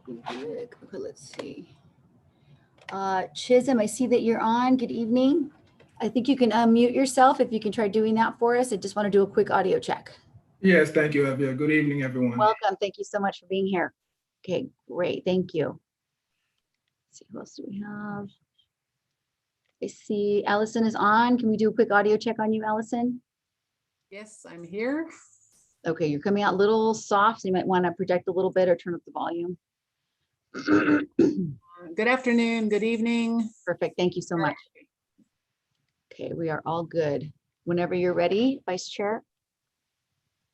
Okay, let's see. Chisholm, I see that you're on. Good evening. I think you can unmute yourself if you can try doing that for us. I just want to do a quick audio check. Yes, thank you, Evia. Good evening, everyone. Welcome. Thank you so much for being here. Okay, great. Thank you. Let's see, who else do we have? I see Allison is on. Can we do a quick audio check on you, Allison? Yes, I'm here. Okay, you're coming out a little soft, so you might want to project a little bit or turn up the volume. Good afternoon, good evening. Perfect. Thank you so much. Okay, we are all good. Whenever you're ready, Vice Chair.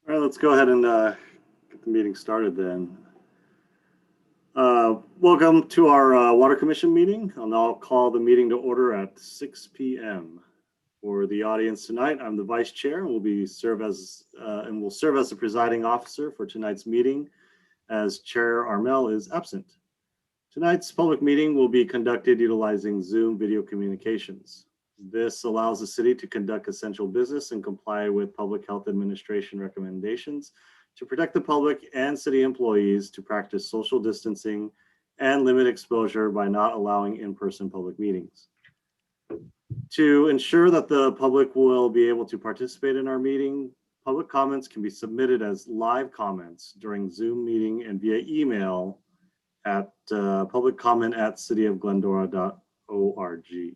All right, let's go ahead and get the meeting started then. Welcome to our Water Commission meeting. I'll now call the meeting to order at 6 p.m. For the audience tonight, I'm the Vice Chair and will serve as the presiding officer for tonight's meeting, as Chair Armel is absent. Tonight's public meeting will be conducted utilizing Zoom video communications. This allows the city to conduct essential business and comply with Public Health Administration recommendations to protect the public and city employees, to practice social distancing and limit exposure by not allowing in-person public meetings. To ensure that the public will be able to participate in our meeting, public comments can be submitted as live comments during Zoom meeting and via email at publiccomment@cityofglendora.org.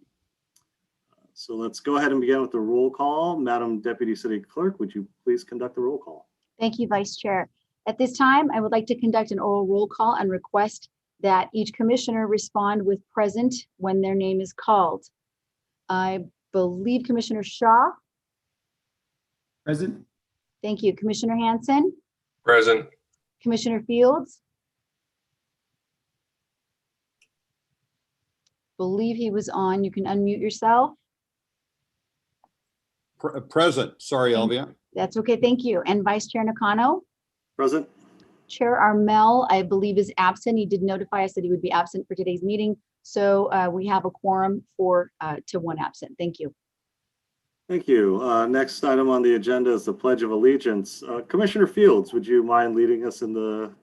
So let's go ahead and begin with the roll call. Madam Deputy City Clerk, would you please conduct the roll call? Thank you, Vice Chair. At this time, I would like to conduct an oral roll call and request that each commissioner respond with present when their name is called. I believe Commissioner Shaw. Present. Thank you. Commissioner Hanson. Present. Commissioner Fields. Believe he was on. You can unmute yourself. Present. Sorry, Elvia. That's okay. Thank you. And Vice Chair Nakano. Present. Chair Armel, I believe, is absent. He did notify us that he would be absent for today's meeting. So we have a quorum for to one absent. Thank you. Thank you. Next item on the agenda is the Pledge of Allegiance. Commissioner Fields, would you mind leading us in the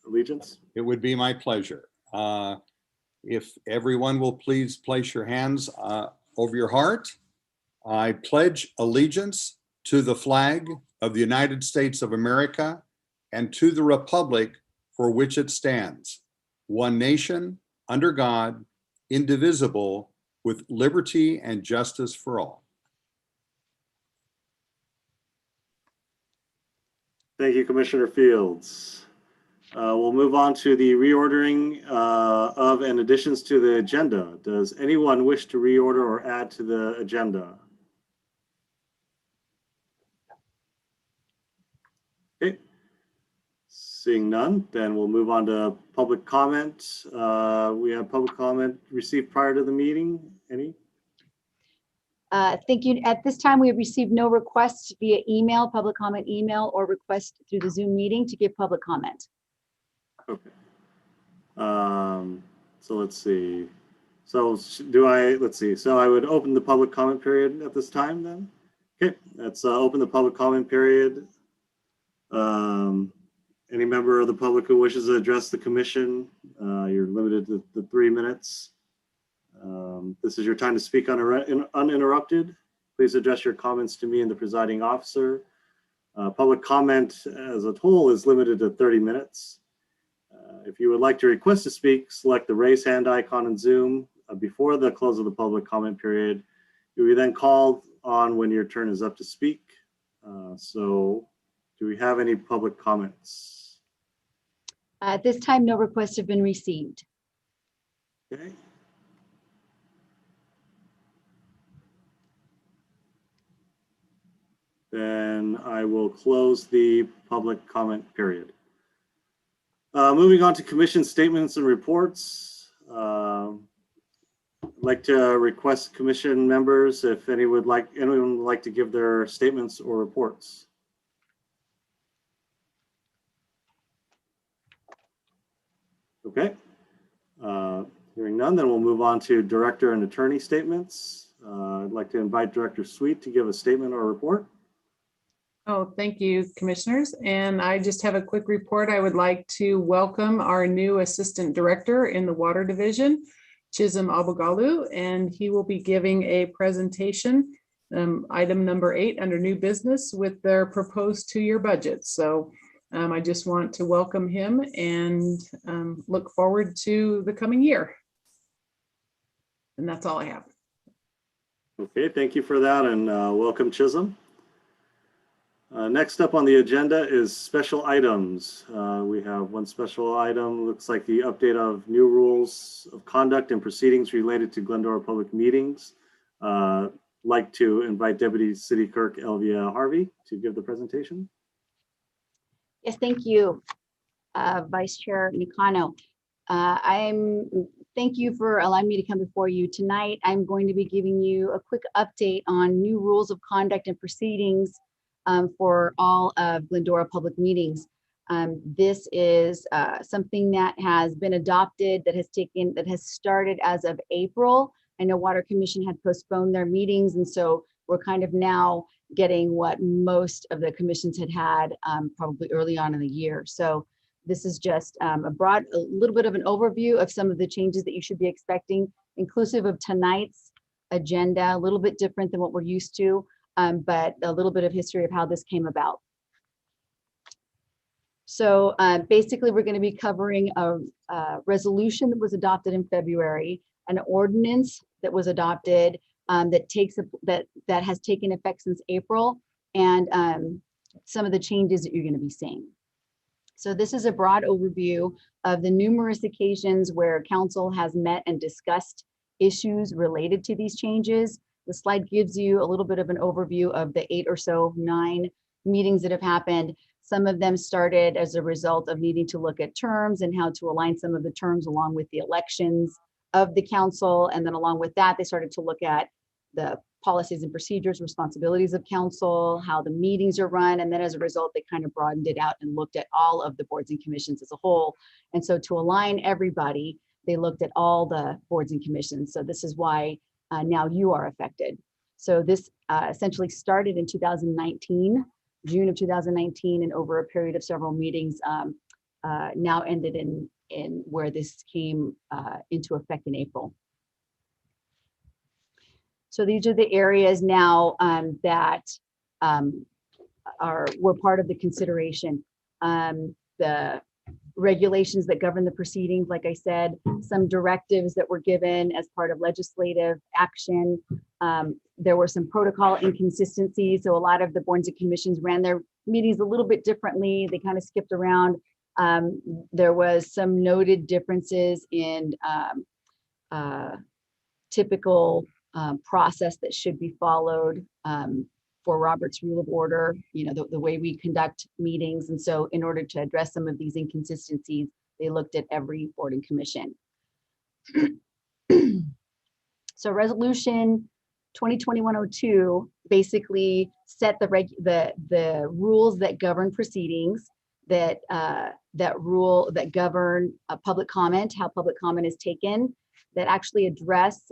allegiance? It would be my pleasure. If everyone will please place your hands over your heart. I pledge allegiance to the flag of the United States of America and to the republic for which it stands, one nation, under God, indivisible, with liberty and justice for all. Thank you, Commissioner Fields. We'll move on to the reordering of and additions to the agenda. Does anyone wish to reorder or add to the agenda? Okay. Seeing none, then we'll move on to public comment. We have public comment received prior to the meeting. Any? Thank you. At this time, we have received no requests via email, public comment email, or request through the Zoom meeting to give public comment. Okay. So let's see. So let's see. So I would open the public comment period at this time then. Okay, let's open the public comment period. Any member of the public who wishes to address the commission, you're limited to 3 minutes. This is your time to speak uninterrupted. Please address your comments to me and the presiding officer. Public comment as a whole is limited to 30 minutes. If you would like to request to speak, select the raise hand icon in Zoom before the close of the public comment period. You'll be then called on when your turn is up to speak. So do we have any public comments? At this time, no requests have been received. Okay. Then I will close the public comment period. Moving on to commission statements and reports. I'd like to request commission members if anyone would like to give their statements or reports. Okay. Hearing none, then we'll move on to director and attorney statements. I'd like to invite Director Sweet to give a statement or report. Oh, thank you, commissioners. And I just have a quick report. I would like to welcome our new Assistant Director in the Water Division, Chisholm Abagalu, and he will be giving a presentation, item number 8 under new business with their proposed 2-year budget. So I just want to welcome him and look forward to the coming year. And that's all I have. Okay, thank you for that, and welcome, Chisholm. Next up on the agenda is special items. We have one special item, looks like the update of new rules of conduct and proceedings related to Glendora public meetings. Like to invite Deputy City Clerk Elvia Harvey to give the presentation. Yes, thank you, Vice Chair Nakano. Thank you for allowing me to come before you tonight. I'm going to be giving you a quick update on new rules of conduct and proceedings for all of Glendora public meetings. This is something that has been adopted, that has started as of April. I know Water Commission had postponed their meetings, and so we're kind of now getting what most of the commissions had probably early on in the year. So this is just a little bit of an overview of some of the changes that you should be expecting, inclusive of tonight's agenda, a little bit different than what we're used to, but a little bit of history of how this came about. So basically, we're going to be covering a resolution that was adopted in February, an ordinance that was adopted that has taken effect since April, and some of the changes that you're going to be seeing. So this is a broad overview of the numerous occasions where council has met and discussed issues related to these changes. The slide gives you a little bit of an overview of the 9 meetings that have happened. Some of them started as a result of needing to look at terms and how to align some of the terms along with the elections of the council. And then along with that, they started to look at the policies and procedures, responsibilities of council, how the meetings are run. And then as a result, they kind of broadened it out and looked at all of the boards and commissions as a whole. And so to align everybody, they looked at all the boards and commissions. So this is why now you are affected. So this essentially started in 2019, June of 2019, and over a period of several meetings now ended in where this came into effect in April. So these are the areas now that were part of the consideration. The regulations that govern the proceedings, like I said, some directives that were given as part of legislative action. There were some protocol inconsistencies. So a lot of the boards and commissions ran their meetings a little bit differently. They kind of skipped around. There was some noted differences in typical process that should be followed for Robert's Rule of Order, the way we conduct meetings. And so in order to address some of these inconsistencies, they looked at every board and commission. So resolution 2021-02 basically set the rules that govern proceedings, that govern public comment, how public comment is taken, that actually address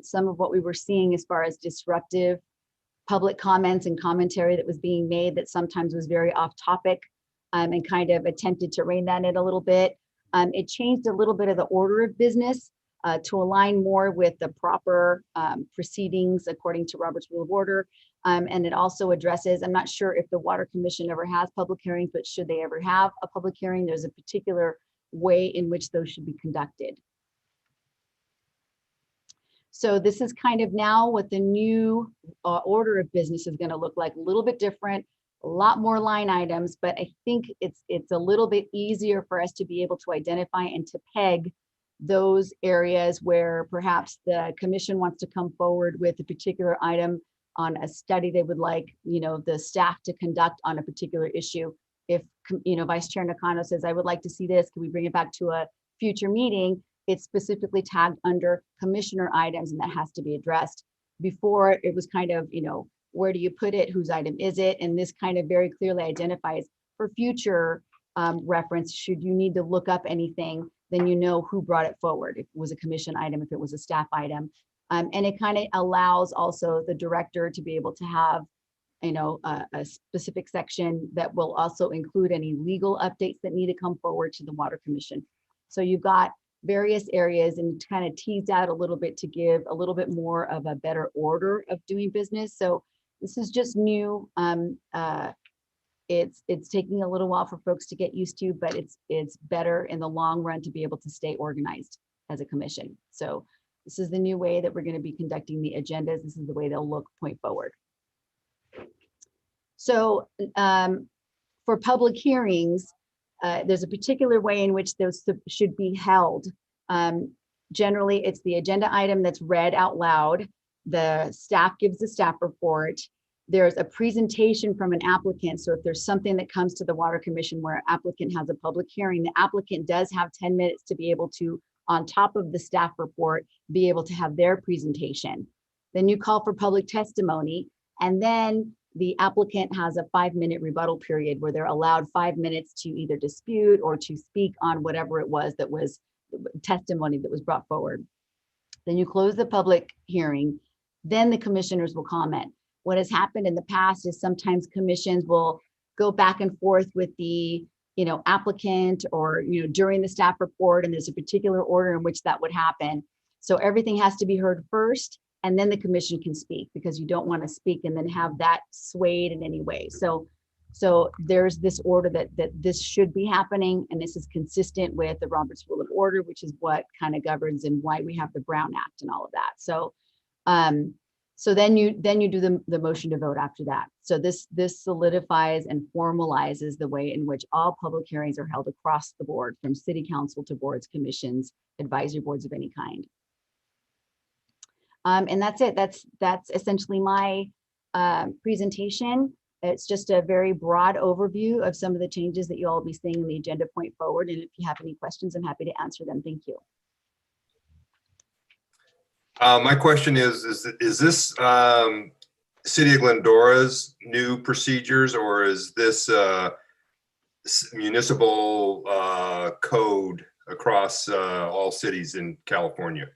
some of what we were seeing as far as disruptive public comments and commentary that was being made that sometimes was very off topic, and kind of attempted to rein that in a little bit. It changed a little bit of the order of business to align more with the proper proceedings according to Robert's Rule of Order. And it also addresses, I'm not sure if the Water Commission ever has public hearings, but should they ever have a public hearing, there's a particular way in which those should be conducted. So this is kind of now what the new order of business is going to look like, a little bit different, a lot more line items, but I think it's a little bit easier for us to be able to identify and to peg those areas where perhaps the commission wants to come forward with a particular item on a study they would like, the staff to conduct on a particular issue. If, Vice Chair Nakano says, I would like to see this, can we bring it back to a future meeting? It's specifically tagged under commissioner items, and that has to be addressed. Before, it was kind of, where do you put it? Whose item is it? And this kind of very clearly identifies for future reference, should you need to look up anything, then you know who brought it forward. If it was a commission item, if it was a staff item. And it kind of allows also the director to be able to have a specific section that will also include any legal updates that need to come forward to the Water Commission. So you've got various areas and kind of teased out a little bit to give a little bit more of a better order of doing business. So this is just new. It's taking a little while for folks to get used to, but it's better in the long run to be able to stay organized as a commission. So this is the new way that we're going to be conducting the agendas. This is the way they'll look point forward. So for public hearings, there's a particular way in which those should be held. Generally, it's the agenda item that's read out loud. The staff gives the staff report. There's a presentation from an applicant. So if there's something that comes to the Water Commission where an applicant has a public hearing, the applicant does have 10 minutes to be able to, on top of the staff report, be able to have their presentation. Then you call for public testimony, and then the applicant has a 5-minute rebuttal period where they're allowed 5 minutes to either dispute or to speak on whatever it was that was testimony that was brought forward. Then you close the public hearing, then the commissioners will comment. What has happened in the past is sometimes commissions will go back and forth with the applicant or during the staff report, and there's a particular order in which that would happen. So everything has to be heard first, and then the commission can speak, because you don't want to speak and then have that swayed in any way. So there's this order that this should be happening, and this is consistent with the Roberts Rule of Order, which is what kind of governs and why we have the Brown Act and all of that. So then you do the motion to vote after that. So this solidifies and formalizes the way in which all public hearings are held across the board, from city council to boards, commissions, advisory boards of any kind. And that's it. That's essentially my presentation. It's just a very broad overview of some of the changes that you'll all be seeing in the agenda point forward. And if you have any questions, I'm happy to answer them. Thank you. My question is this City of Glendora's new procedures, or is this municipal code across all cities in California?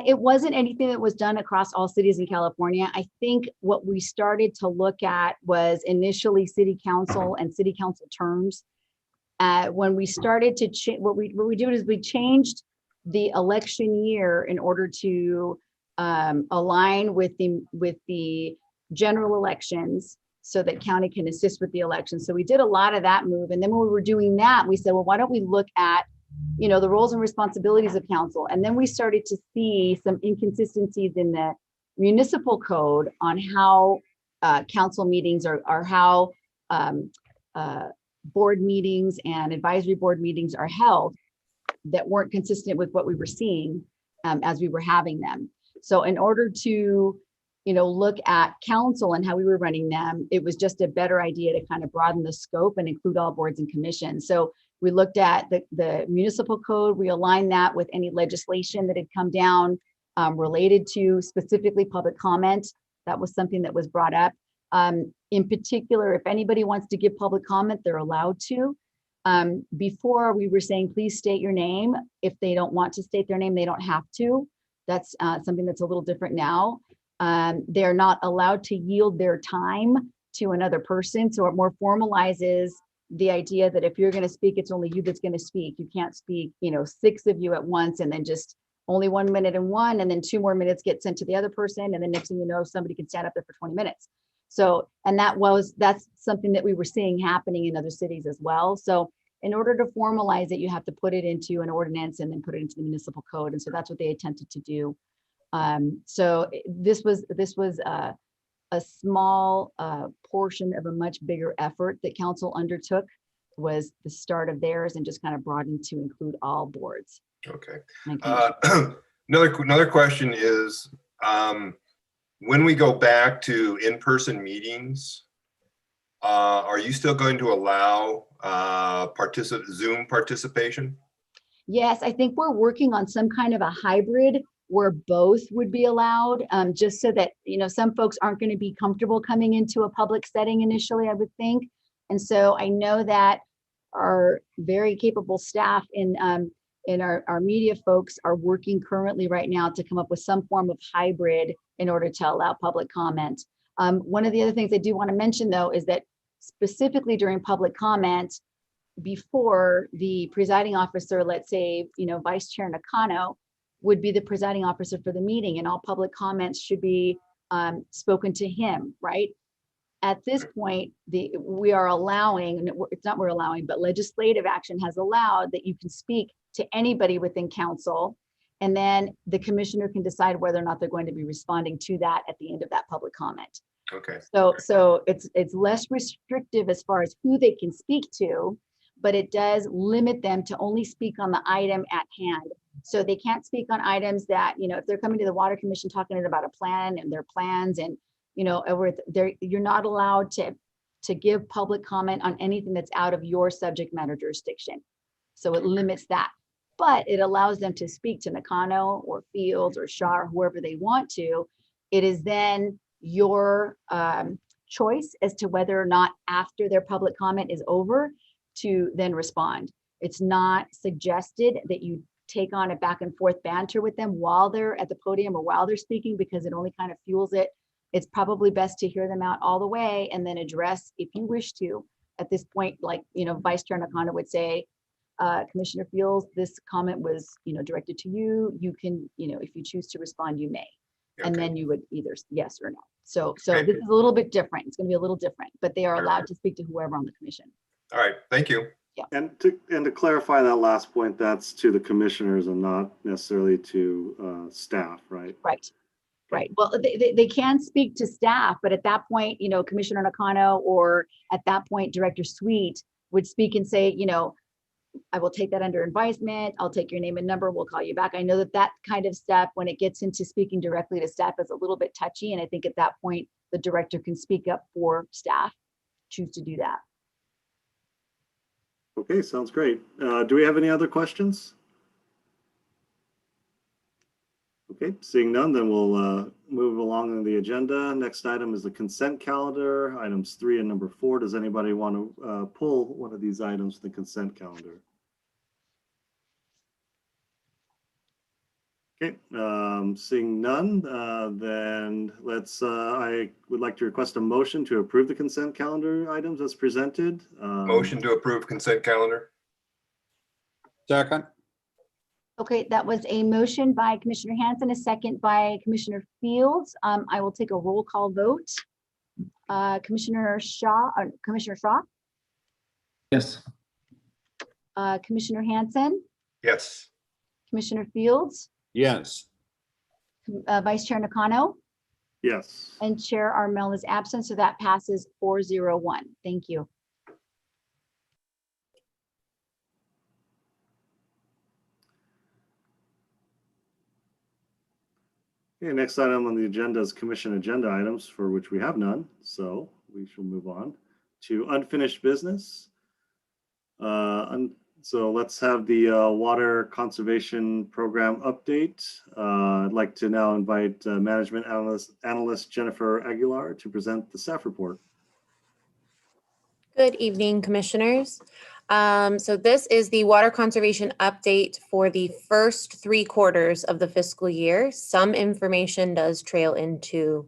It wasn't anything that was done across all cities in California. I think what we started to look at was initially city council and city council terms. When we started to change, what we did is we changed the election year in order to align with the general elections, so that county can assist with the elections. So we did a lot of that move. And then when we were doing that, we said, well, why don't we look at the roles and responsibilities of council? And then we started to see some inconsistencies in the municipal code on how council meetings are how board meetings and advisory board meetings are held, that weren't consistent with what we were seeing as we were having them. So in order to look at council and how we were running them, it was just a better idea to kind of broaden the scope and include all boards and commissions. So we looked at the municipal code, we aligned that with any legislation that had come down related to specifically public comment. That was something that was brought up. In particular, if anybody wants to give public comment, they're allowed to. Before, we were saying, please state your name. If they don't want to state their name, they don't have to. That's something that's a little different now. They're not allowed to yield their time to another person. So it more formalizes the idea that if you're going to speak, it's only you that's going to speak. You can't speak, 6 of you at once, and then just only 1 minute and one, and then 2 more minutes get sent to the other person. And then next thing you know, somebody can stand up there for 20 minutes. So, and that's something that we were seeing happening in other cities as well. So in order to formalize it, you have to put it into an ordinance and then put it into the municipal code. And so that's what they attempted to do. So this was a small portion of a much bigger effort that council undertook. Was the start of theirs, and just kind of broadened to include all boards. Okay. Another question is, when we go back to in-person meetings, are you still going to allow Zoom participation? Yes, I think we're working on some kind of a hybrid where both would be allowed, just so that, some folks aren't going to be comfortable coming into a public setting initially, I would think. And so I know that our very capable staff in our media folks are working currently right now to come up with some form of hybrid in order to allow public comment. One of the other things I do want to mention though, is that specifically during public comment, before the presiding officer, let's say, Vice Chair Nakano would be the presiding officer for the meeting, and all public comments should be spoken to him, right? At this point, we are allowing, it's not we're allowing, but legislative action has allowed that you can speak to anybody within council, and then the commissioner can decide whether or not they're going to be responding to that at the end of that public comment. Okay. So it's less restrictive as far as who they can speak to, but it does limit them to only speak on the item at hand. So they can't speak on items that, if they're coming to the Water Commission talking about a plan and their plans and, you're not allowed to give public comment on anything that's out of your subject matter jurisdiction. So it limits that, but it allows them to speak to Nakano or Fields or Shaw or whoever they want to. It is then your choice as to whether or not after their public comment is over to then respond. It's not suggested that you take on a back and forth banter with them while they're at the podium or while they're speaking, because it only kind of fuels it. It's probably best to hear them out all the way and then address if you wish to. At this point, like, Vice Chair Nakano would say, Commissioner Fields, this comment was, directed to you. You can, if you choose to respond, you may. And then you would either yes or no. So Okay. this is a little bit different. It's going to be a little different, but they are allowed to speak to whoever on the commission. All right, thank you. And to clarify that last point, that's to the commissioners and not necessarily to staff, right? Right. Well, they can speak to staff, but at that point, Commissioner Nakano or at that point, Director Sweet would speak and say, I will take that under advisement. I'll take your name and number. We'll call you back. I know that kind of stuff, when it gets into speaking directly to staff, is a little bit touchy. And I think at that point, the director can speak up for staff, choose to do that. Okay, sounds great. Do we have any other questions? Okay, seeing none, then we'll move along on the agenda. Next item is the consent calendar, items 3 and number 4. Does anybody want to pull one of these items from the consent calendar? Okay, seeing none, then I would like to request a motion to approve the consent calendar items as presented. Motion to approve consent calendar. Second. Okay, that was a motion by Commissioner Hanson, a second by Commissioner Fields. I will take a roll call vote. Commissioner Shaw. Yes. Commissioner Hanson, Yes. Commissioner Fields, Yes. Vice Chair Nakano, Yes. and Chair Armel is absent, so that passes 4-0-1. Thank you. Okay, next item on the agenda is commission agenda items, for which we have none. So we shall move on to unfinished business. So let's have the water conservation program update. I'd like to now invite management analyst Jennifer Aguilar to present the staff report. Good evening, commissioners. So this is the water conservation update for the first 3 quarters of the fiscal year. Some information does trail into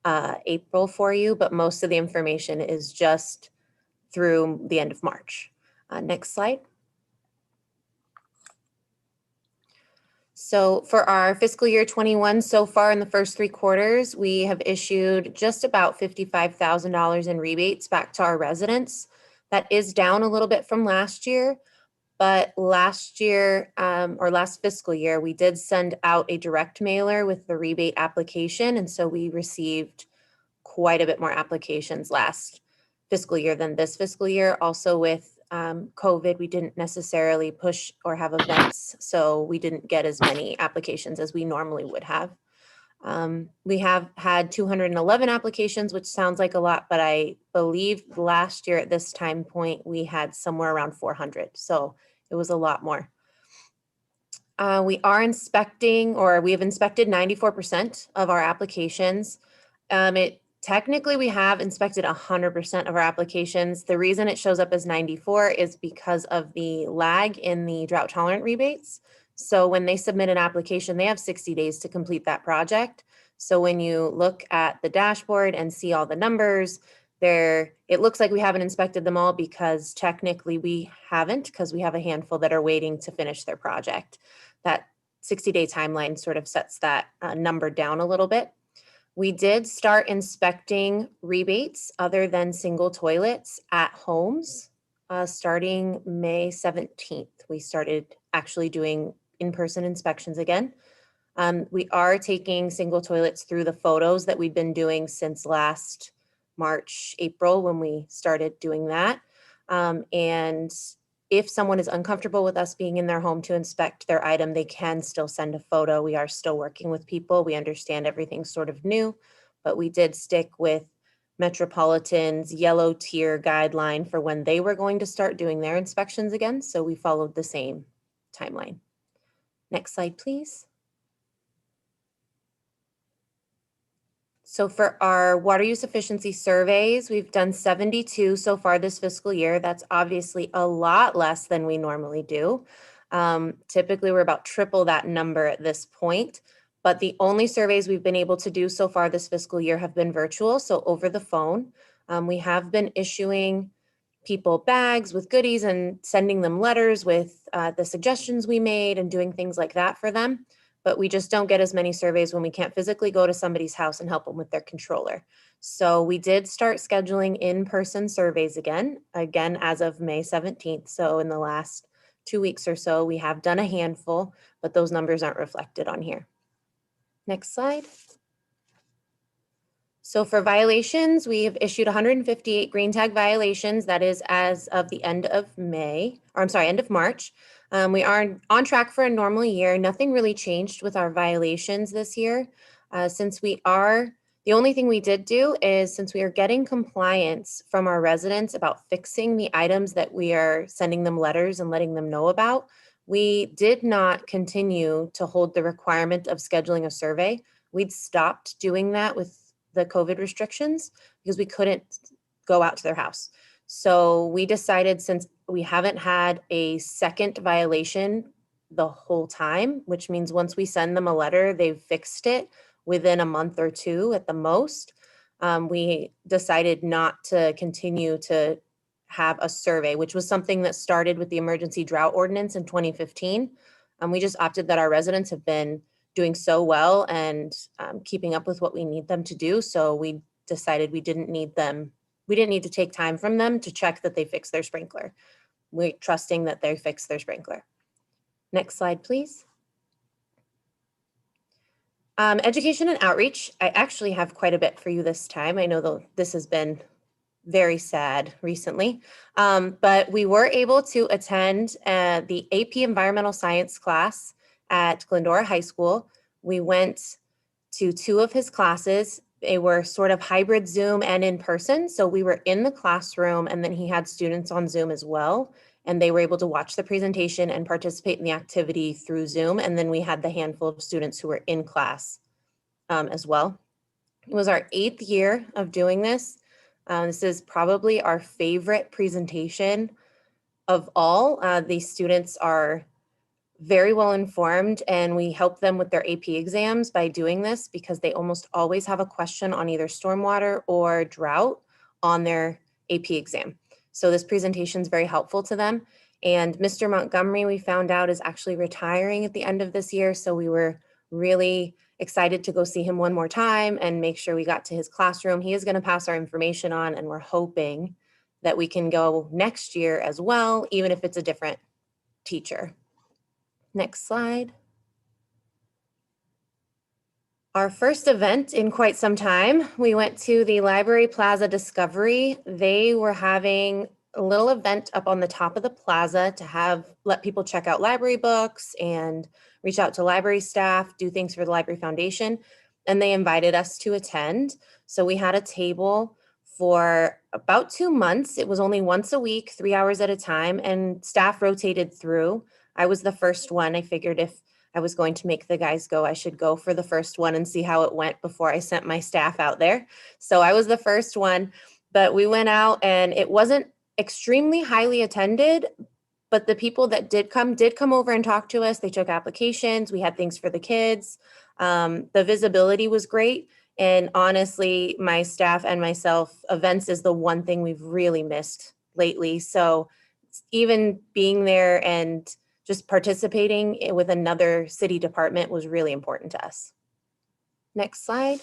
April for you, but most of the information is just through the end of March. Next slide. So for our fiscal year 21, so far in the first 3 quarters, we have issued just about $55,000 in rebates back to our residents. That is down a little bit from last year, but last year or last fiscal year, we did send out a direct mailer with the rebate application. And so we received quite a bit more applications last fiscal year than this fiscal year. Also with COVID, we didn't necessarily push or have events, so we didn't get as many applications as we normally would have. We have had 211 applications, which sounds like a lot, but I believe last year at this time point, we had somewhere around 400. So it was a lot more. We are inspecting, or we have inspected 94% of our applications. Technically, we have inspected 100% of our applications. The reason it shows up as 94 is because of the lag in the drought tolerant rebates. So when they submit an application, they have 60 days to complete that project. So when you look at the dashboard and see all the numbers, it looks like we haven't inspected them all because technically we haven't, because we have a handful that are waiting to finish their project. That 60-day timeline sort of sets that number down a little bit. We did start inspecting rebates other than single toilets at homes starting May 17th. We started actually doing in-person inspections again. We are taking single toilets through the photos that we've been doing since last March, April, when we started doing that. And if someone is uncomfortable with us being in their home to inspect their item, they can still send a photo. We are still working with people. We understand everything's sort of new, but we did stick with Metropolitan's yellow tier guideline for when they were going to start doing their inspections again. So we followed the same timeline. Next slide, please. So for our water use efficiency surveys, we've done 72 so far this fiscal year. That's obviously a lot less than we normally do. Typically, we're about triple that number at this point, but the only surveys we've been able to do so far this fiscal year have been virtual, so over the phone. We have been issuing people bags with goodies and sending them letters with the suggestions we made and doing things like that for them. But we just don't get as many surveys when we can't physically go to somebody's house and help them with their controller. So we did start scheduling in-person surveys again as of May 17th. So in the last 2 weeks or so, we have done a handful, but those numbers aren't reflected on here. Next slide. So for violations, we have issued 158 green tag violations. That is as of the end of end of March. We are on track for a normal year. Nothing really changed with our violations this year. The only thing we did do is, since we are getting compliance from our residents about fixing the items that we are sending them letters and letting them know about, we did not continue to hold the requirement of scheduling a survey. We'd stopped doing that with the COVID restrictions because we couldn't go out to their house. So we decided, since we haven't had a second violation the whole time, which means once we send them a letter, they've fixed it within a month or two at the most, we decided not to continue to have a survey, which was something that started with the emergency drought ordinance in 2015. We just opted that our residents have been doing so well and keeping up with what we need them to do. So we decided we didn't need to take time from them to check that they fix their sprinkler. We're trusting that they fix their sprinkler. Next slide, please. Education and outreach. I actually have quite a bit for you this time. I know this has been very sad recently, but we were able to attend the AP Environmental Science class at Glendora High School. We went to 2 of his classes. They were sort of hybrid Zoom and in person. So we were in the classroom, and then he had students on Zoom as well. And they were able to watch the presentation and participate in the activity through Zoom. And then we had the handful of students who were in class as well. It was our 8th year of doing this. This is probably our favorite presentation of all. These students are very well informed, and we help them with their AP exams by doing this because they almost always have a question on either stormwater or drought on their AP exam. So this presentation is very helpful to them. And Mr. Montgomery, we found out, is actually retiring at the end of this year. So we were really excited to go see him one more time and make sure we got to his classroom. He is going to pass our information on, and we're hoping that we can go next year as well, even if it's a different teacher. Next slide. Our first event in quite some time, we went to the Library Plaza Discovery. They were having a little event up on the top of the plaza to let people check out library books and reach out to library staff, do things for the Library Foundation, and they invited us to attend. So we had a table for about 2 months. It was only once a week, 3 hours at a time, and staff rotated through. I was the first one. I figured if I was going to make the guys go, I should go for the first one and see how it went before I sent my staff out there. So I was the first one, but we went out, and it wasn't extremely highly attended, but the people that did come over and talk to us. They took applications. We had things for the kids. The visibility was great. And honestly, my staff and myself, events is the one thing we've really missed lately. So even being there and just participating with another city department was really important to us. Next slide.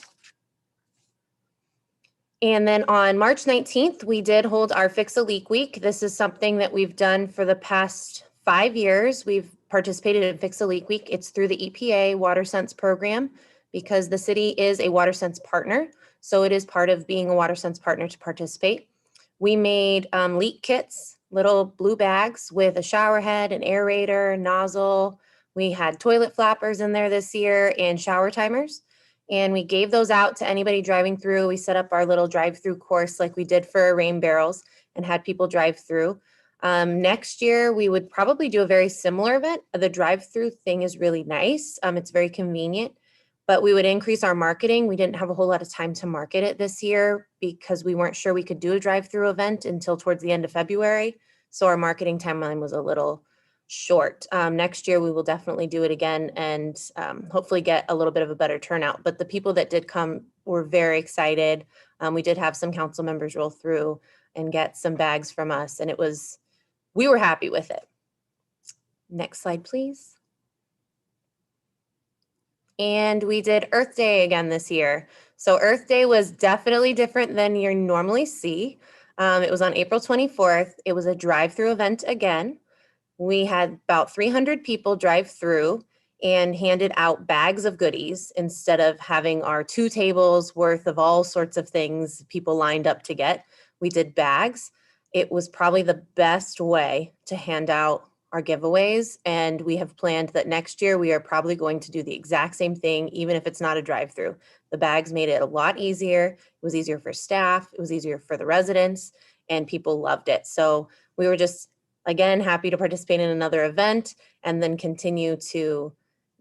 And then on March 19th, we did hold our Fix a Leak Week. This is something that we've done for the past 5 years. We've participated in Fix a Leak Week. It's through the EPA WaterSense program because the city is a WaterSense partner. So it is part of being a WaterSense partner to participate. We made leak kits, little blue bags with a shower head, an aerator, nozzle. We had toilet flappers in there this year and shower timers. And we gave those out to anybody driving through. We set up our little drive-through course like we did for rain barrels and had people drive through. Next year, we would probably do a very similar event. The drive-through thing is really nice. It's very convenient, but we would increase our marketing. We didn't have a whole lot of time to market it this year because we weren't sure we could do a drive-through event until towards the end of February. So our marketing timeline was a little short. Next year, we will definitely do it again and hopefully get a little bit of a better turnout. But the people that did come were very excited. We did have some council members roll through and get some bags from us, and we were happy with it. Next slide, please. And we did Earth Day again this year. So Earth Day was definitely different than you normally see. It was on April 24th. It was a drive-through event again. We had about 300 people drive through and handed out bags of goodies instead of having our 2 tables worth of all sorts of things people lined up to get. We did bags. It was probably the best way to hand out our giveaways. And we have planned that next year we are probably going to do the exact same thing, even if it's not a drive-through. The bags made it a lot easier. It was easier for staff. It was easier for the residents, and people loved it. So we were just, again, happy to participate in another event and then continue to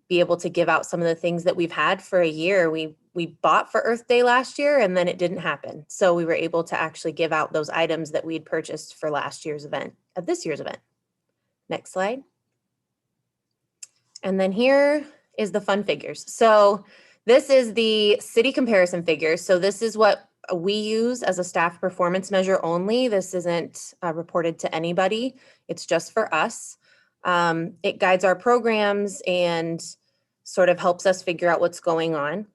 be able to give out some of the things that we've had for a year. We bought for Earth Day last year and then it didn't happen. So we were able to actually give out those items that we'd purchased for last year's event, at this year's event. Next slide. And then here is the fun figures. So this is the city comparison figures. So this is what we use as a staff performance measure only. This isn't reported to anybody. It's just for us. It guides our programs and sort of helps us figure out what's going on.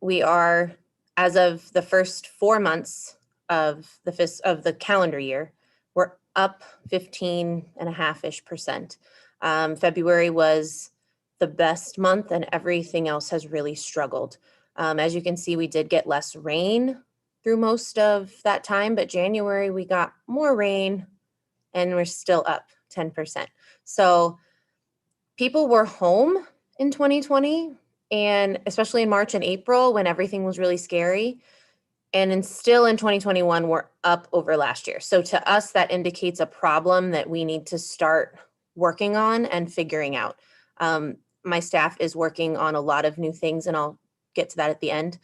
We are, as of the first 4 months of the calendar year, we're up 15.5%. February was the best month and everything else has really struggled. As you can see, we did get less rain through most of that time, but January we got more rain and we're still up 10%. So people were home in 2020 and especially in March and April when everything was really scary. And still in 2021, we're up over last year. So to us, that indicates a problem that we need to start working on and figuring out. My staff is working on a lot of new things and I'll get to that at the end.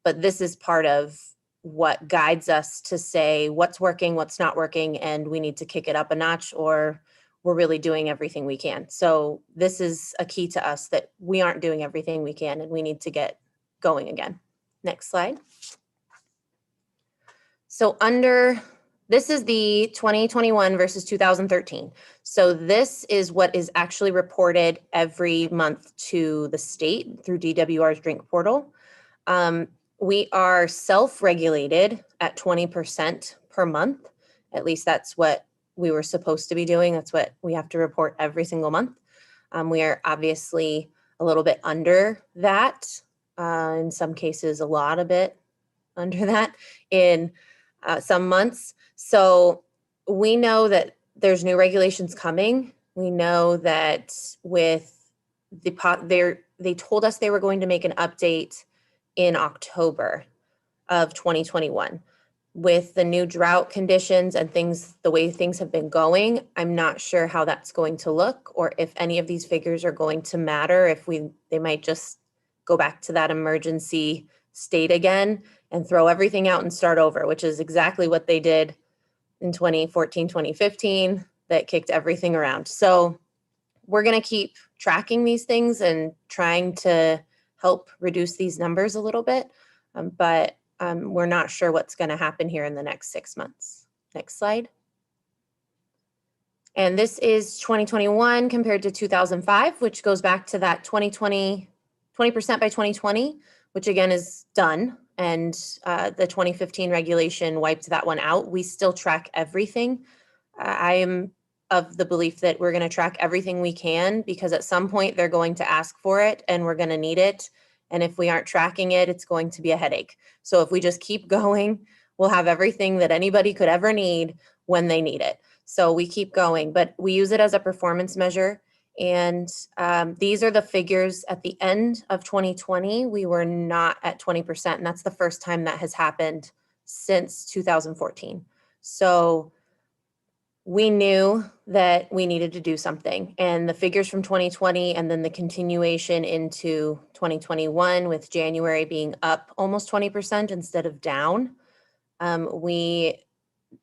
But this is part of what guides us to say what's working, what's not working, and we need to kick it up a notch or we're really doing everything we can. So this is a key to us that we aren't doing everything we can and we need to get going again. Next slide. So this is the 2021 versus 2013. So this is what is actually reported every month to the state through DWR's drink portal. We are self-regulated at 20% per month. At least that's what we were supposed to be doing. That's what we have to report every single month. We are obviously a little bit under that. In some cases, a bit under that in some months. So we know that there's new regulations coming. We know that with they told us they were going to make an update in October of 2021. With the new drought conditions and things, the way things have been going, I'm not sure how that's going to look or if any of these figures are going to matter, if they might just go back to that emergency state again and throw everything out and start over, which is exactly what they did in 2014, 2015. that kicked everything around. So we're going to keep tracking these things and trying to help reduce these numbers a little bit, but we're not sure what's going to happen here in the next 6 months. Next slide. And this is 2021 compared to 2005, which goes back to that 20% by 2020, which again is done. And the 2015 regulation wiped that one out. We still track everything. I am of the belief that we're going to track everything we can, because at some point they're going to ask for it and we're going to need it. And if we aren't tracking it, it's going to be a headache. So if we just keep going, we'll have everything that anybody could ever need when they need it. So we keep going, but we use it as a performance measure. And these are the figures at the end of 2020. We were not at 20%, and that's the first time that has happened since 2014. So we knew that we needed to do something, and the figures from 2020 and then the continuation into 2021 with January being up almost 20% instead of down. We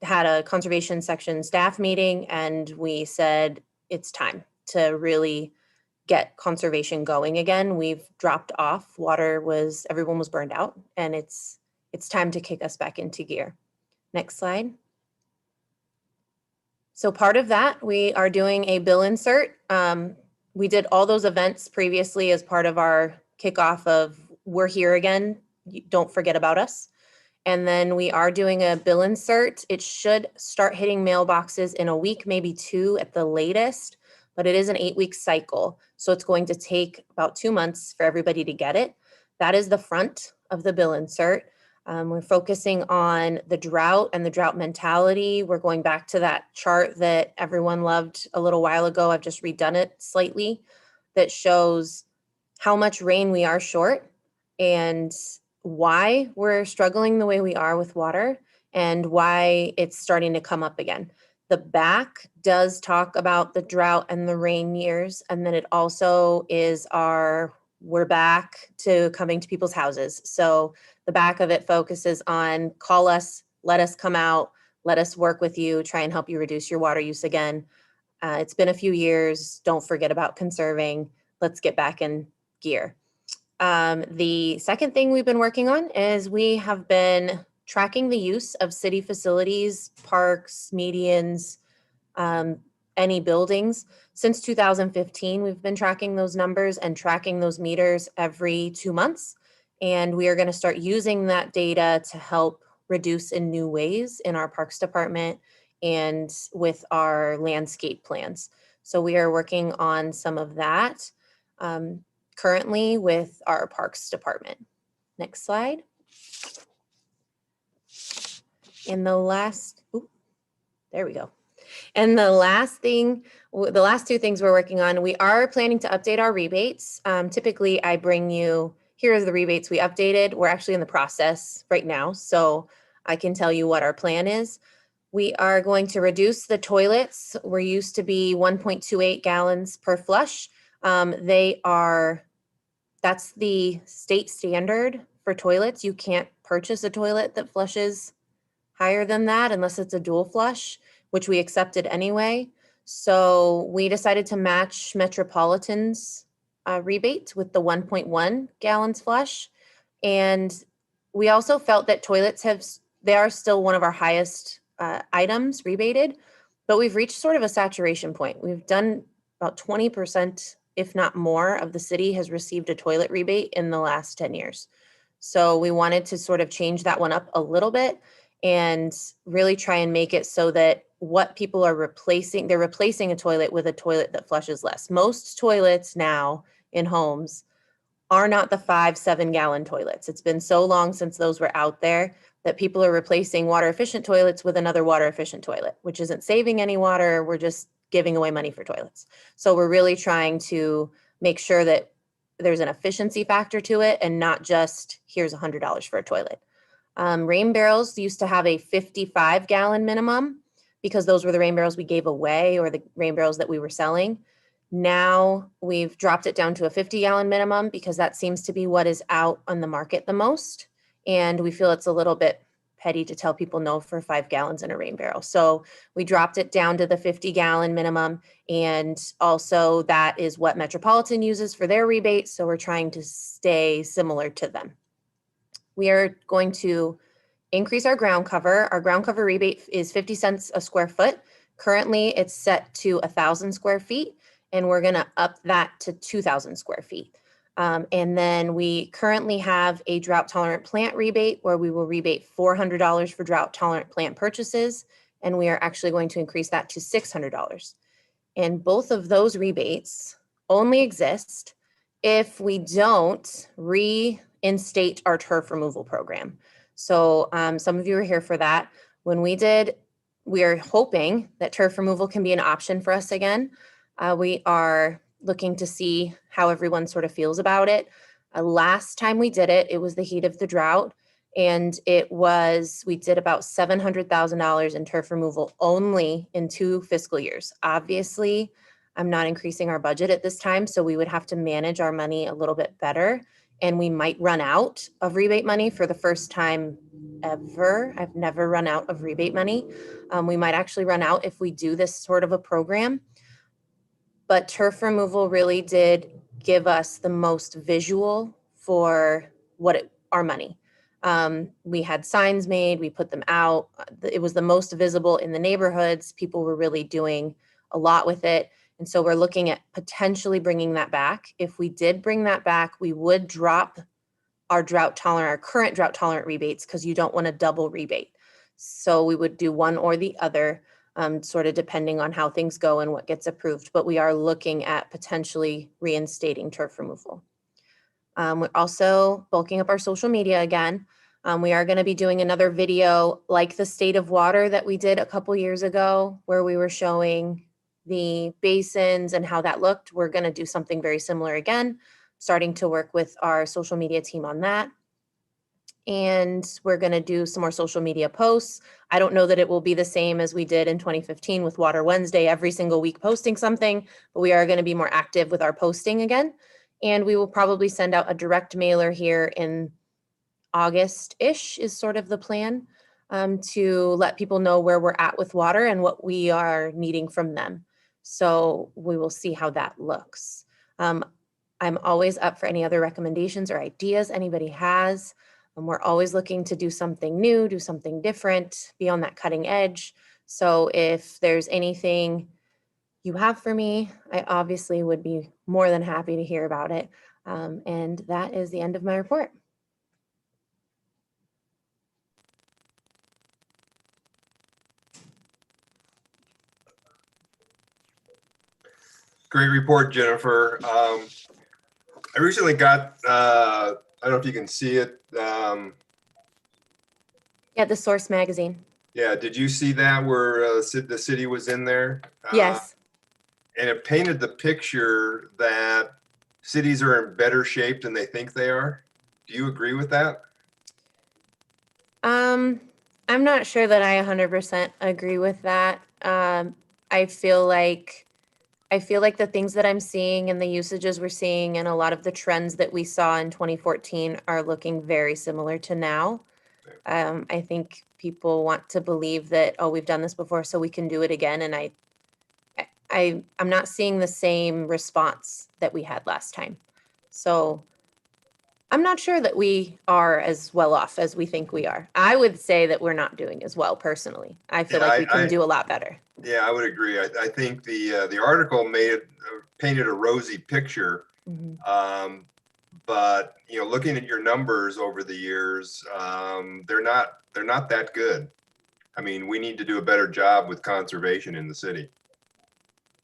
had a conservation section staff meeting and we said, it's time to really get conservation going again. We've dropped off. Everyone was burned out, and it's time to kick us back into gear. Next slide. So part of that, we are doing a bill insert. We did all those events previously as part of our kickoff of we're here again. Don't forget about us. And then we are doing a bill insert. It should start hitting mailboxes in a week, maybe 2 at the latest, but it is an 8-week cycle. So it's going to take about 2 months for everybody to get it. That is the front of the bill insert. We're focusing on the drought and the drought mentality. We're going back to that chart that everyone loved a little while ago. I've just redone it slightly, that shows how much rain we are short and why we're struggling the way we are with water and why it's starting to come up again. The back does talk about the drought and the rain years. And then it also is we're back to coming to people's houses. So the back of it focuses on call us, let us come out, let us work with you, try and help you reduce your water use again. It's been a few years. Don't forget about conserving. Let's get back in gear. The second thing we've been working on is we have been tracking the use of city facilities, parks, medians, any buildings. Since 2015, we've been tracking those numbers and tracking those meters every 2 months. And we are going to start using that data to help reduce in new ways in our Parks Department and with our landscape plans. So we are working on some of that currently with our Parks Department. Next slide. And the last, there we go. And the last two things we're working on, we are planning to update our rebates. Typically I bring you, here are the rebates we updated. We're actually in the process right now, so I can tell you what our plan is. We are going to reduce the toilets. We're used to be 1.28 gallons per flush. That's the state standard for toilets. You can't purchase a toilet that flushes higher than that unless it's a dual flush, which we accepted anyway. So we decided to match Metropolitan's rebate with the 1.1 gallons flush. And we also felt that toilets they are still one of our highest items rebated, but we've reached sort of a saturation point. We've done about 20%, if not more, of the city has received a toilet rebate in the last 10 years. So we wanted to sort of change that one up a little bit and really try and make it so that what people are replacing, they're replacing a toilet with a toilet that flushes less. Most toilets now in homes are not the 5-7 gallon toilets. It's been so long since those were out there that people are replacing water efficient toilets with another water efficient toilet, which isn't saving any water. We're just giving away money for toilets. So we're really trying to make sure that there's an efficiency factor to it and not just here's $100 for a toilet. Rain barrels used to have a 55 gallon minimum because those were the rain barrels we gave away or the rain barrels that we were selling. Now we've dropped it down to a 50 gallon minimum because that seems to be what is out on the market the most. And we feel it's a little bit petty to tell people no for 5 gallons in a rain barrel. So we dropped it down to the 50-gallon minimum. And also that is what Metropolitan uses for their rebate. So we're trying to stay similar to them. We are going to increase our ground cover. Our ground cover rebate is 50 cents a square foot. Currently, it's set to 1,000 square feet, and we're going to up that to 2,000 square feet. And then we currently have a drought tolerant plant rebate where we will rebate $400 for drought tolerant plant purchases. And we are actually going to increase that to $600. And both of those rebates only exist if we don't reinstate our turf removal program. So some of you are here for that. When we did, we are hoping that turf removal can be an option for us again. We are looking to see how everyone sort of feels about it. Last time we did it, it was the heat of the drought, and we did about $700,000 in turf removal only in 2 fiscal years. Obviously, I'm not increasing our budget at this time, so we would have to manage our money a little bit better, and we might run out of rebate money for the first time ever. I've never run out of rebate money. We might actually run out if we do this sort of a program. But turf removal really did give us the most visual for our money. We had signs made, we put them out. It was the most visible in the neighborhoods. People were really doing a lot with it. And so we're looking at potentially bringing that back. If we did bring that back, we would drop our current drought tolerant rebates, because you don't want to double rebate. So we would do one or the other. Sort of depending on how things go and what gets approved, but we are looking at potentially reinstating turf removal. We're also bulking up our social media again. We are going to be doing another video like the state of water that we did a couple years ago, where we were showing the basins and how that looked. We're going to do something very similar again, starting to work with our social media team on that. And we're going to do some more social media posts. I don't know that it will be the same as we did in 2015 with Water Wednesday, every single week posting something, but we are going to be more active with our posting again. And we will probably send out a direct mailer here in August-ish is sort of the plan, to let people know where we're at with water and what we are needing from them. So we will see how that looks. I'm always up for any other recommendations or ideas anybody has. And we're always looking to do something new, do something different, be on that cutting edge. So if there's anything you have for me, I obviously would be more than happy to hear about it. And that is the end of my report. Great report, Jennifer. I recently got, I don't know if you can see it. Yeah, the Source magazine. Yeah, did you see that where the city was in there? Yes. And it painted the picture that cities are in better shape than they think they are. Do you agree with that? I'm not sure that I 100% agree with that. I feel like the things that I'm seeing and the usages we're seeing and a lot of the trends that we saw in 2014 are looking very similar to now. I think people want to believe that, oh, we've done this before, so we can do it again. And I'm not seeing the same response that we had last time. So I'm not sure that we are as well off as we think we are. I would say that we're not doing as well personally. I feel like we can do a lot better. Yeah, I would agree. I think the article painted a rosy picture. Mm-hmm. But looking at your numbers over the years, they're not that good. I mean, we need to do a better job with conservation in the city.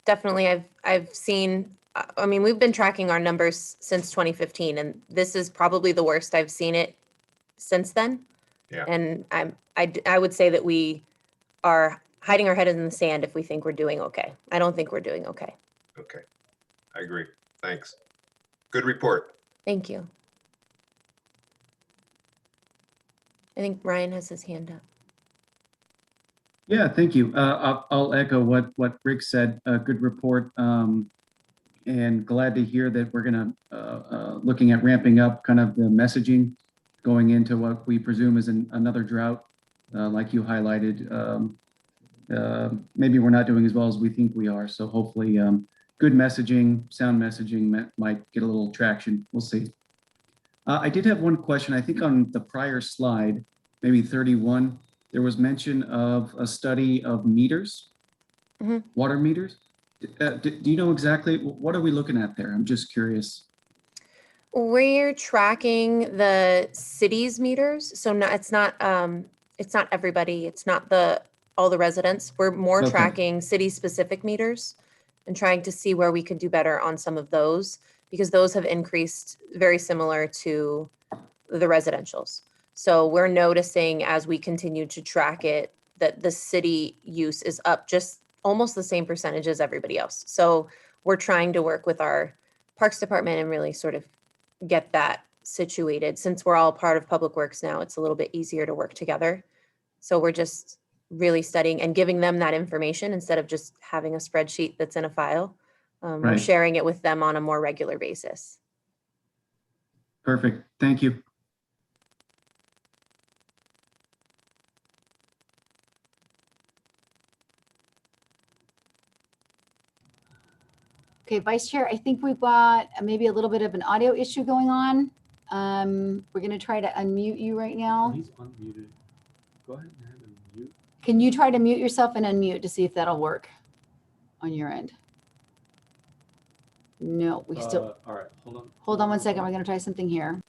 Definitely. I've seen, I mean, we've been tracking our numbers since 2015, and this is probably the worst I've seen it since then. Yeah. And I would say that we are hiding our head in the sand if we think we're doing okay. I don't think we're doing okay. Okay. I agree. Thanks. Good report. Thank you. I think Ryan has his hand up. Yeah, thank you. I'll echo what Rick said. Good report, and glad to hear that we're going to looking at ramping up kind of the messaging going into what we presume is another drought. like you highlighted, maybe we're not doing as well as we think we are. So hopefully good messaging, sound messaging might get a little traction. We'll see. I did have one question. I think on the prior slide, maybe 31, there was mention of a study of meters, water meters. Do you know exactly what are we looking at there? I'm just curious. We're tracking the city's meters, so it's not everybody. It's not all the residents. We're more Okay. tracking city-specific meters and trying to see where we could do better on some of those, because those have increased very similar to the residentials. So we're noticing as we continue to track it that the city use is up just almost the same percentage as everybody else. So we're trying to work with our Parks Department and really sort of get that situated. Since we're all part of Public Works now, it's a little bit easier to work together. So we're just really studying and giving them that information instead of just having a spreadsheet that's in a file. We're Right. sharing it with them on a more regular basis. Perfect. Thank you. Okay, Vice Chair, I think we've got maybe a little bit of an audio issue going on. We're going to try to unmute you right now. He's unmuted. Go ahead and have him mute. Can you try to mute yourself and unmute to see if that'll work on your end? No, we still. All right, hold on. Hold on one second. We're going to try something here.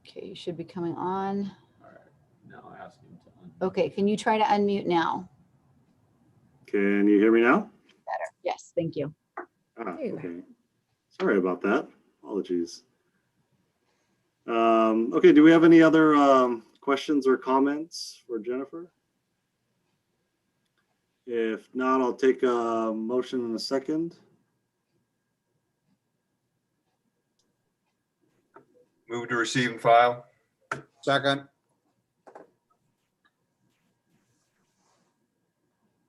Okay, you should be coming on. All right, now ask him to unmute. Okay, can you try to unmute now? Can you hear me now? Better. Yes, thank you. Ah, There you okay. Sorry about that. Apologies. Okay, do we have any other questions or comments for Jennifer? If not, I'll take a motion in a second. Move to receive and file. Second.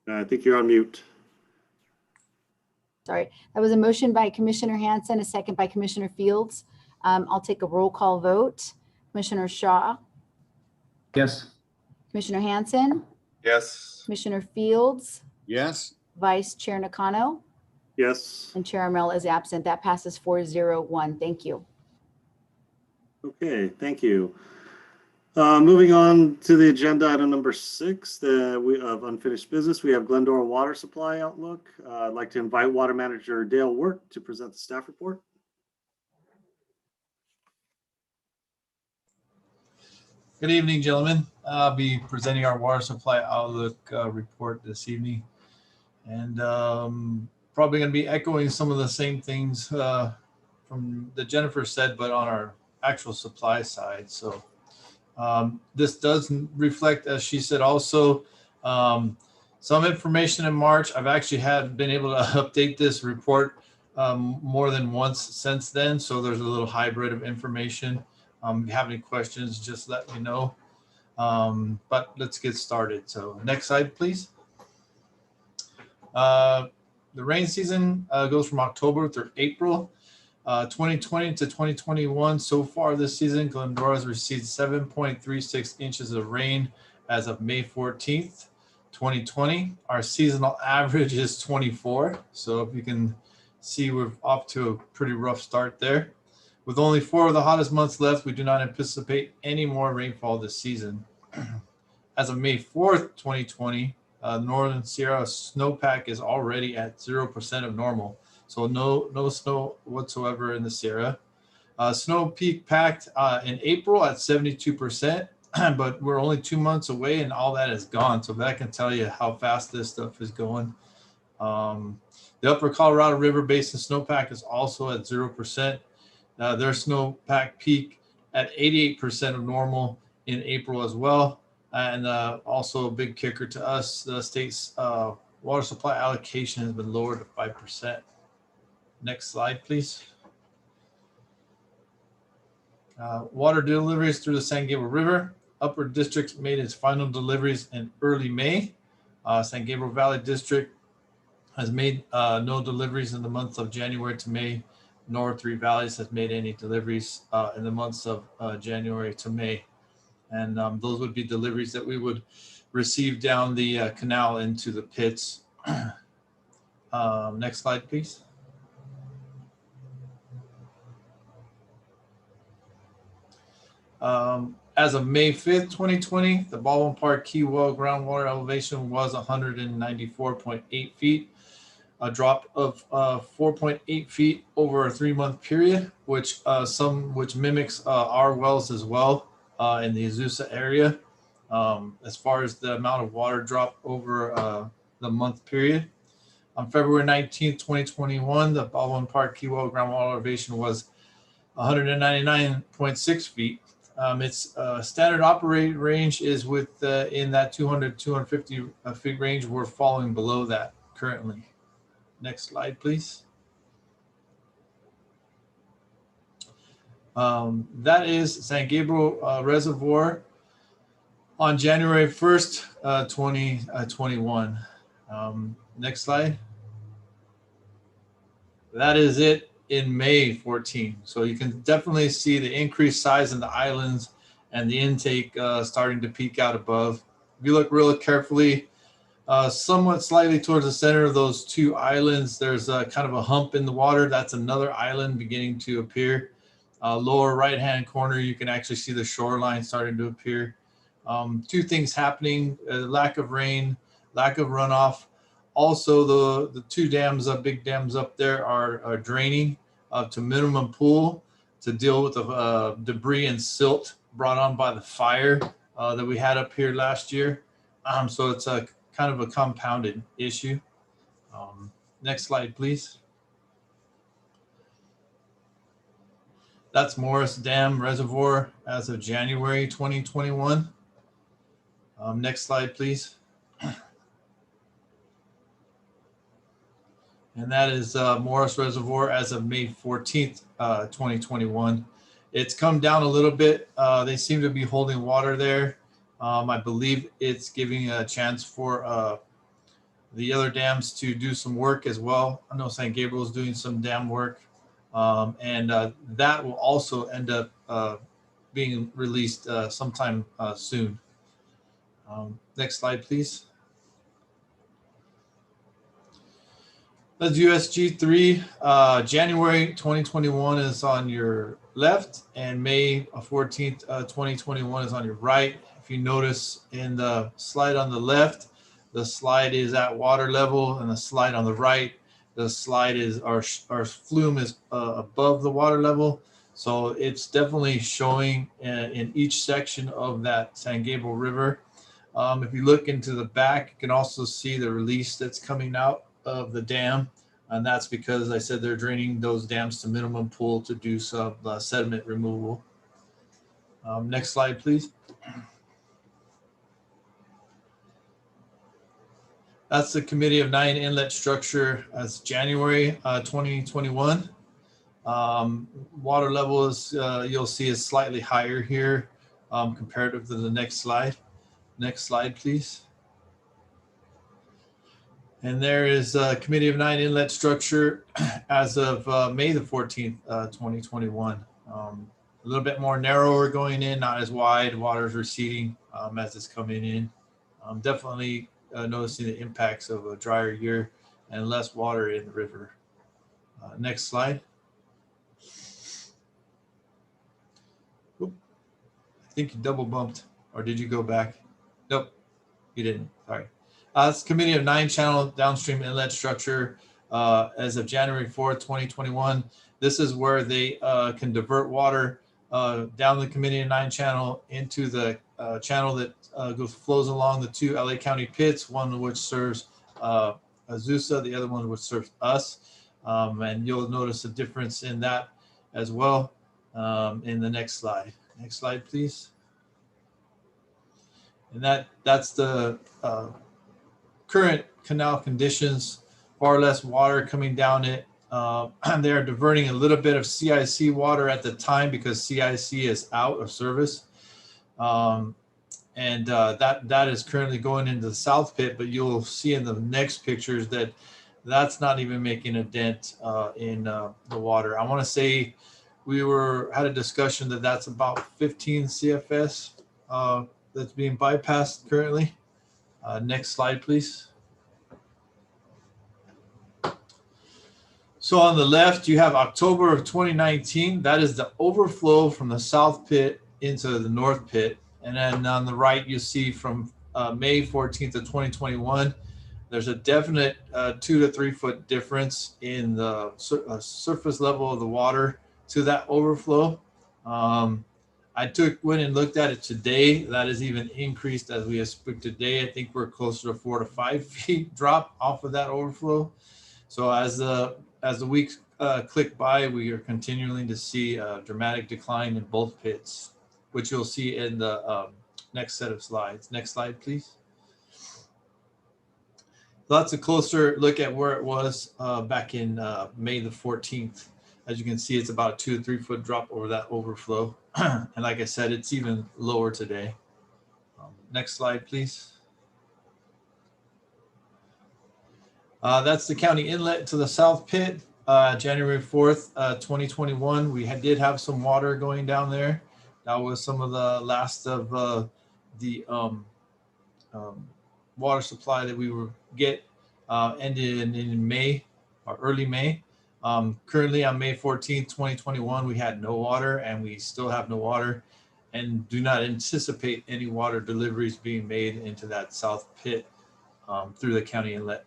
I think you're on mute. Sorry, that was a motion by Commissioner Hanson, a second by Commissioner Fields. I'll take a roll call vote. Commissioner Shaw, Yes. Commissioner Hanson, Yes. Commissioner Fields, Yes. Vice Chair Nakano, Yes. and Chair Armel is absent. That passes 4-0-1. Thank you. Okay, thank you. Moving on to the agenda, item number 6, of unfinished business, we have Glendora Water Supply Outlook. I'd like to invite Water Manager Dale Wirt to present the staff report. Good evening, gentlemen. I'll be presenting our water supply outlook report this evening. And probably going to be echoing some of the same things from that Jennifer said, but on our actual supply side. So this does reflect, as she said, also some information in March. I've actually been able to update this report more than once since then. So there's a little hybrid of information. If you have any questions, just let me know. But let's get started. So next slide, please. The rain season goes from October through April. 2020 to 2021, so far this season, Glendora has received 7.36 inches of rain as of May 14th, 2020. Our seasonal average is 24. So if you can see, we're off to a pretty rough start there. With only 4 of the hottest months left, we do not anticipate any more rainfall this season. As of May 4th, 2020, Northern Sierra snowpack is already at 0% of normal. So no snow whatsoever in the Sierra. Snow peak packed in April at 72%, but we're only 2 months away and all that is gone. So that can tell you how fast this stuff is going. The upper Colorado River Basin snowpack is also at 0%. Their snowpack peak at 88% of normal in April as well. And also a big kicker to us, the state's water supply allocation has been lowered to 5%. Next slide, please. Water deliveries through the San Gabriel River. Upper District made its final deliveries in early May. San Gabriel Valley District has made no deliveries in the months of January to May, nor Three Valleys has made any deliveries in the months of January to May. And those would be deliveries that we would receive down the canal into the pits. Next slide, please. As of May 5th, 2020, the Baldwin Park Key Well groundwater elevation was 194.8 feet, a drop of 4.8 feet over a 3-month period, which mimics our wells as well in the Azusa area. As far as the amount of water drop over the month period. On February 19th, 2021, the Baldwin Park Key Well groundwater elevation was 199.6 feet. Its standard operating range is in that 200, 250 feet range. We're falling below that currently. Next slide, please. That is San Gabriel Reservoir on January 1st, 2021. Next slide. That is it in May 14. So you can definitely see the increased size in the islands and the intake starting to peak out above. If you look really carefully, somewhat slightly towards the center of those two islands, there's kind of a hump in the water. That's another island beginning to appear. Lower right-hand corner, you can actually see the shoreline starting to appear. Two things happening, lack of rain, lack of runoff. Also, the two dams, big dams up there are draining to minimum pool to deal with the debris and silt brought on by the fire that we had up here last year. So it's a kind of a compounded issue. Next slide, please. That's Morris Dam Reservoir as of January 2021. Next slide, please. And that is Morris Reservoir as of May 14th, 2021. It's come down a little bit. They seem to be holding water there. I believe it's giving a chance for the other dams to do some work as well. I know San Gabriel is doing some dam work. And that will also end up being released sometime soon. Next slide, please. That's USG3. January 2021 is on your left, and May 14th, 2021 is on your right. If you notice in the slide on the left, the slide is at water level, and the slide on the right, the slide is our flume is above the water level. So it's definitely showing in each section of that San Gabriel River. If you look into the back, you can also see the release that's coming out of the dam. And that's because I said they're draining those dams to minimum pool to do some sediment removal. Next slide, please. That's the Committee of 9 inlet structure as January 2021. Water level is, you'll see, is slightly higher here comparative to the next slide. Next slide, please. And there is a Committee of 9 inlet structure as of May the 14th, 2021. A little bit more narrower going in, not as wide. Water is receding as it's coming in. Definitely noticing the impacts of a drier year and less water in the river. Next slide. Oop. I think you double bumped, or did you go back? Nope, you didn't. Sorry. It's Committee of 9 channel downstream inlet structure as of January 4th, 2021. This is where they can divert water down the Committee of 9 channel into the channel that flows along the two LA County pits, one of which serves Azusa, the other one which serves us. And you'll notice a difference in that as well in the next slide. Next slide, please. And that's the current canal conditions, far less water coming down it. They are diverting a little bit of CIC water at the time because CIC is out of service. That is currently going into the south pit, but you'll see in the next pictures that that's not even making a dent in the water. I want to say we had a discussion that that's about 15 CFS that's being bypassed currently. Next slide, please. So on the left, you have October of 2019. That is the overflow from the south pit into the north pit. And then on the right, you see from May 14th of 2021, there's a definite 2 to 3 foot difference in the surface level of the water to that overflow. I went and looked at it today. That is even increased as we speak today. I think we're closer to 4 to 5 feet drop off of that overflow. So as the weeks click by, we are continuing to see a dramatic decline in both pits, which you'll see in the next set of slides. Next slide, please. That's a closer look at where it was back in May the 14th. As you can see, it's about a 2 to 3 foot drop over that overflow. And like I said, it's even lower today. Next slide, please. That's the county inlet to the south pit. January 4th, 2021, we did have some water going down there. That was some of the last of the water supply that we were ended in May or early May. Currently on May 14th, 2021, we had no water, and we still have no water and do not anticipate any water deliveries being made into that south pit through the county inlet.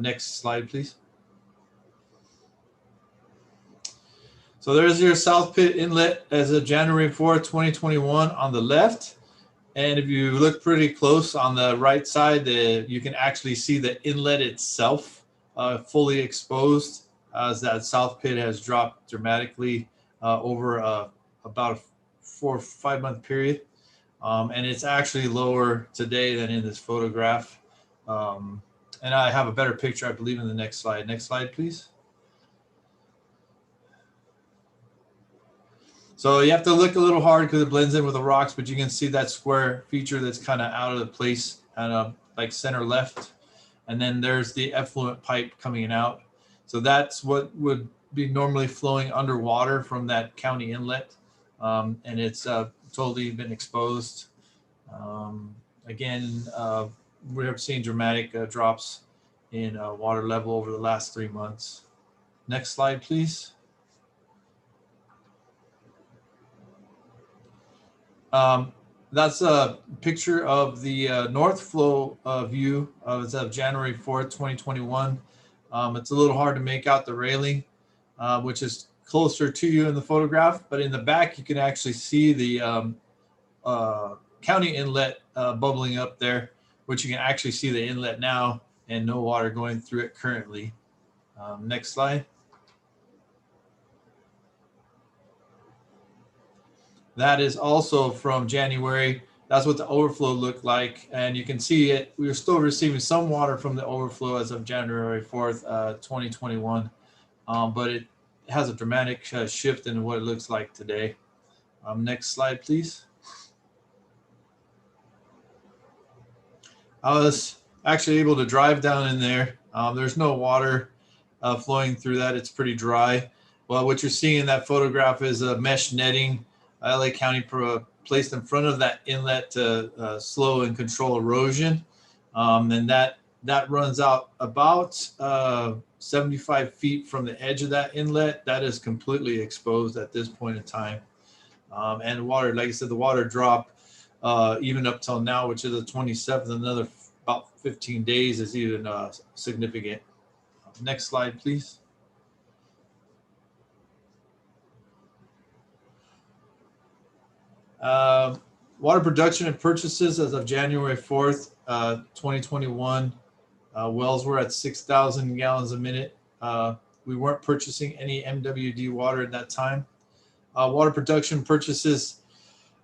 Next slide, please. So there's your south pit inlet as of January 4th, 2021 on the left. And if you look pretty close on the right side, you can actually see the inlet itself fully exposed, as that south pit has dropped dramatically over about a 4 or 5 month period. And it's actually lower today than in this photograph. And I have a better picture, I believe, in the next slide. Next slide, please. So you have to look a little hard because it blends in with the rocks, but you can see that square feature that's kind of out of the place and like center left. And then there's the effluent pipe coming out. So that's what would be normally flowing underwater from that county inlet. And it's totally been exposed. Again, we have seen dramatic drops in water level over the last 3 months. Next slide, please. That's a picture of the north flow view as of January 4th, 2021. It's a little hard to make out the railing, which is closer to you in the photograph, but in the back you can actually see the county inlet bubbling up there, which you can actually see the inlet now and no water going through it currently. Next slide. That is also from January. That's what the overflow looked like. And you can see it. We were still receiving some water from the overflow as of January 4th, 2021. But it has a dramatic shift in what it looks like today. Next slide, please. I was actually able to drive down in there. There's no water flowing through that. It's pretty dry. Well, what you're seeing in that photograph is a mesh netting LA County placed in front of that inlet to slow and control erosion. And that runs out about 75 feet from the edge of that inlet. That is completely exposed at this point in time. And water, like I said, the water drop even up till now, which is the 27th, another about 15 days is even significant. Next slide, please. Water production and purchases as of January 4th, 2021. Wells were at 6,000 gallons a minute. We weren't purchasing any MWD water at that time. Water production purchases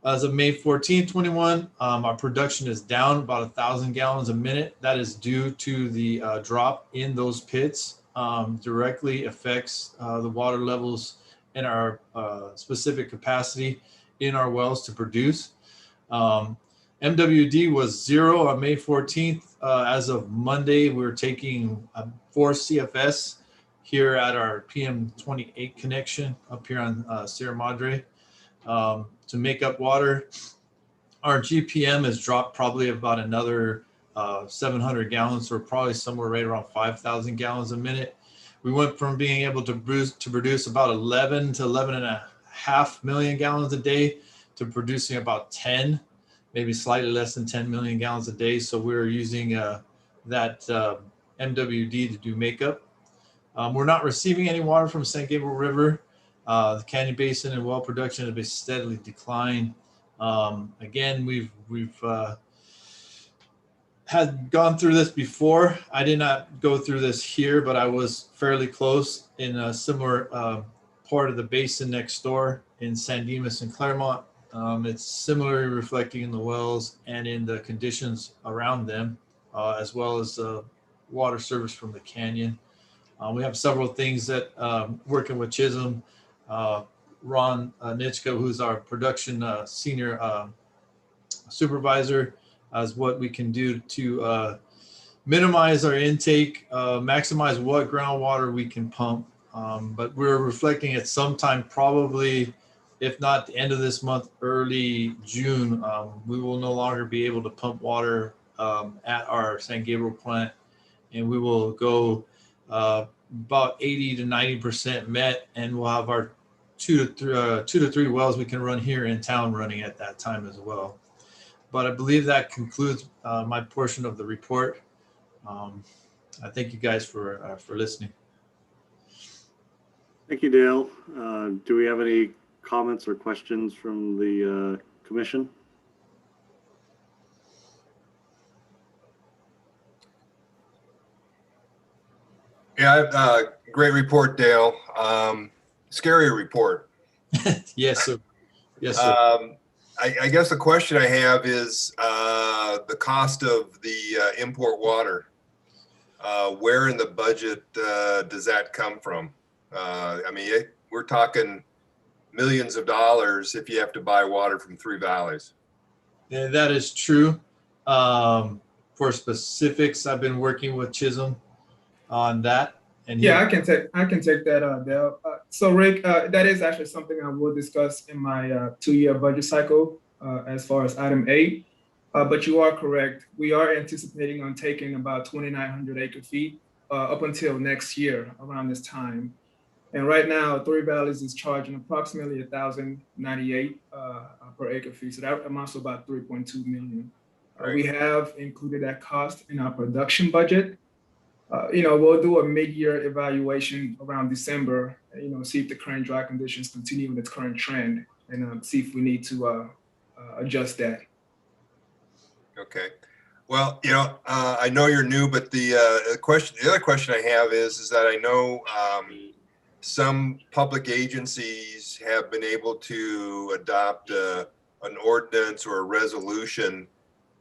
as of May 14, 21. Our production is down about 1,000 gallons a minute. That is due to the drop in those pits. Directly affects the water levels in our specific capacity in our wells to produce. MWD was 0 on May 14th. As of Monday, we're taking 4 CFS here at our PM28 connection up here on Sierra Madre to make up water. Our GPM has dropped probably about another 700 gallons, so we're probably somewhere right around 5,000 gallons a minute. We went from being able to produce about 11 to 11.5 million gallons a day to producing about 10, maybe slightly less than 10 million gallons a day. So we're using that MWD to do makeup. We're not receiving any water from San Gabriel River. The Canyon Basin and well production have been steadily declined. Again, we've had gone through this before. I did not go through this here, but I was fairly close in a similar part of the basin next door in San Dimas and Claremont. It's similarly reflecting in the wells and in the conditions around them, as well as water service from the canyon. We have several things that working with Chisholm, Ron Nitschke, who's our production senior supervisor, as what we can do to minimize our intake, maximize what groundwater we can pump. But we're reflecting at some time, probably, if not the end of this month, early June, we will no longer be able to pump water at our San Gabriel plant, and we will go about 80 to 90% met, and we'll have our two to three wells we can run here in town running at that time as well. But I believe that concludes my portion of the report. I thank you guys for listening. Thank you, Dale. Do we have any comments or questions from the commission? Yeah, great report, Dale. Scary report. Yes, sir. Yes, sir. I guess the question I have is the cost of the import water. Where in the budget does that come from? I mean, we're talking millions of dollars if you have to buy water from Three Valleys. Yeah, that is true. For specifics, I've been working with Chisholm on that. And Yeah, I can take that, Dale. So Rick, that is actually something I will discuss in my 2-year budget cycle as far as item 8. But you are correct. We are anticipating on taking about 2,900 acre feet up until next year around this time. And right now, Three Valleys is charging approximately $1,098 per acre feet. So that amounts to about 3.2 million. Right. We have included that cost in our production budget. We'll do a mid-year evaluation around December, see if the current dry conditions continue with its current trend, and see if we need to adjust that. Okay. Well, I know you're new, but the other question I have is that I know some public agencies have been able to adopt an ordinance or a resolution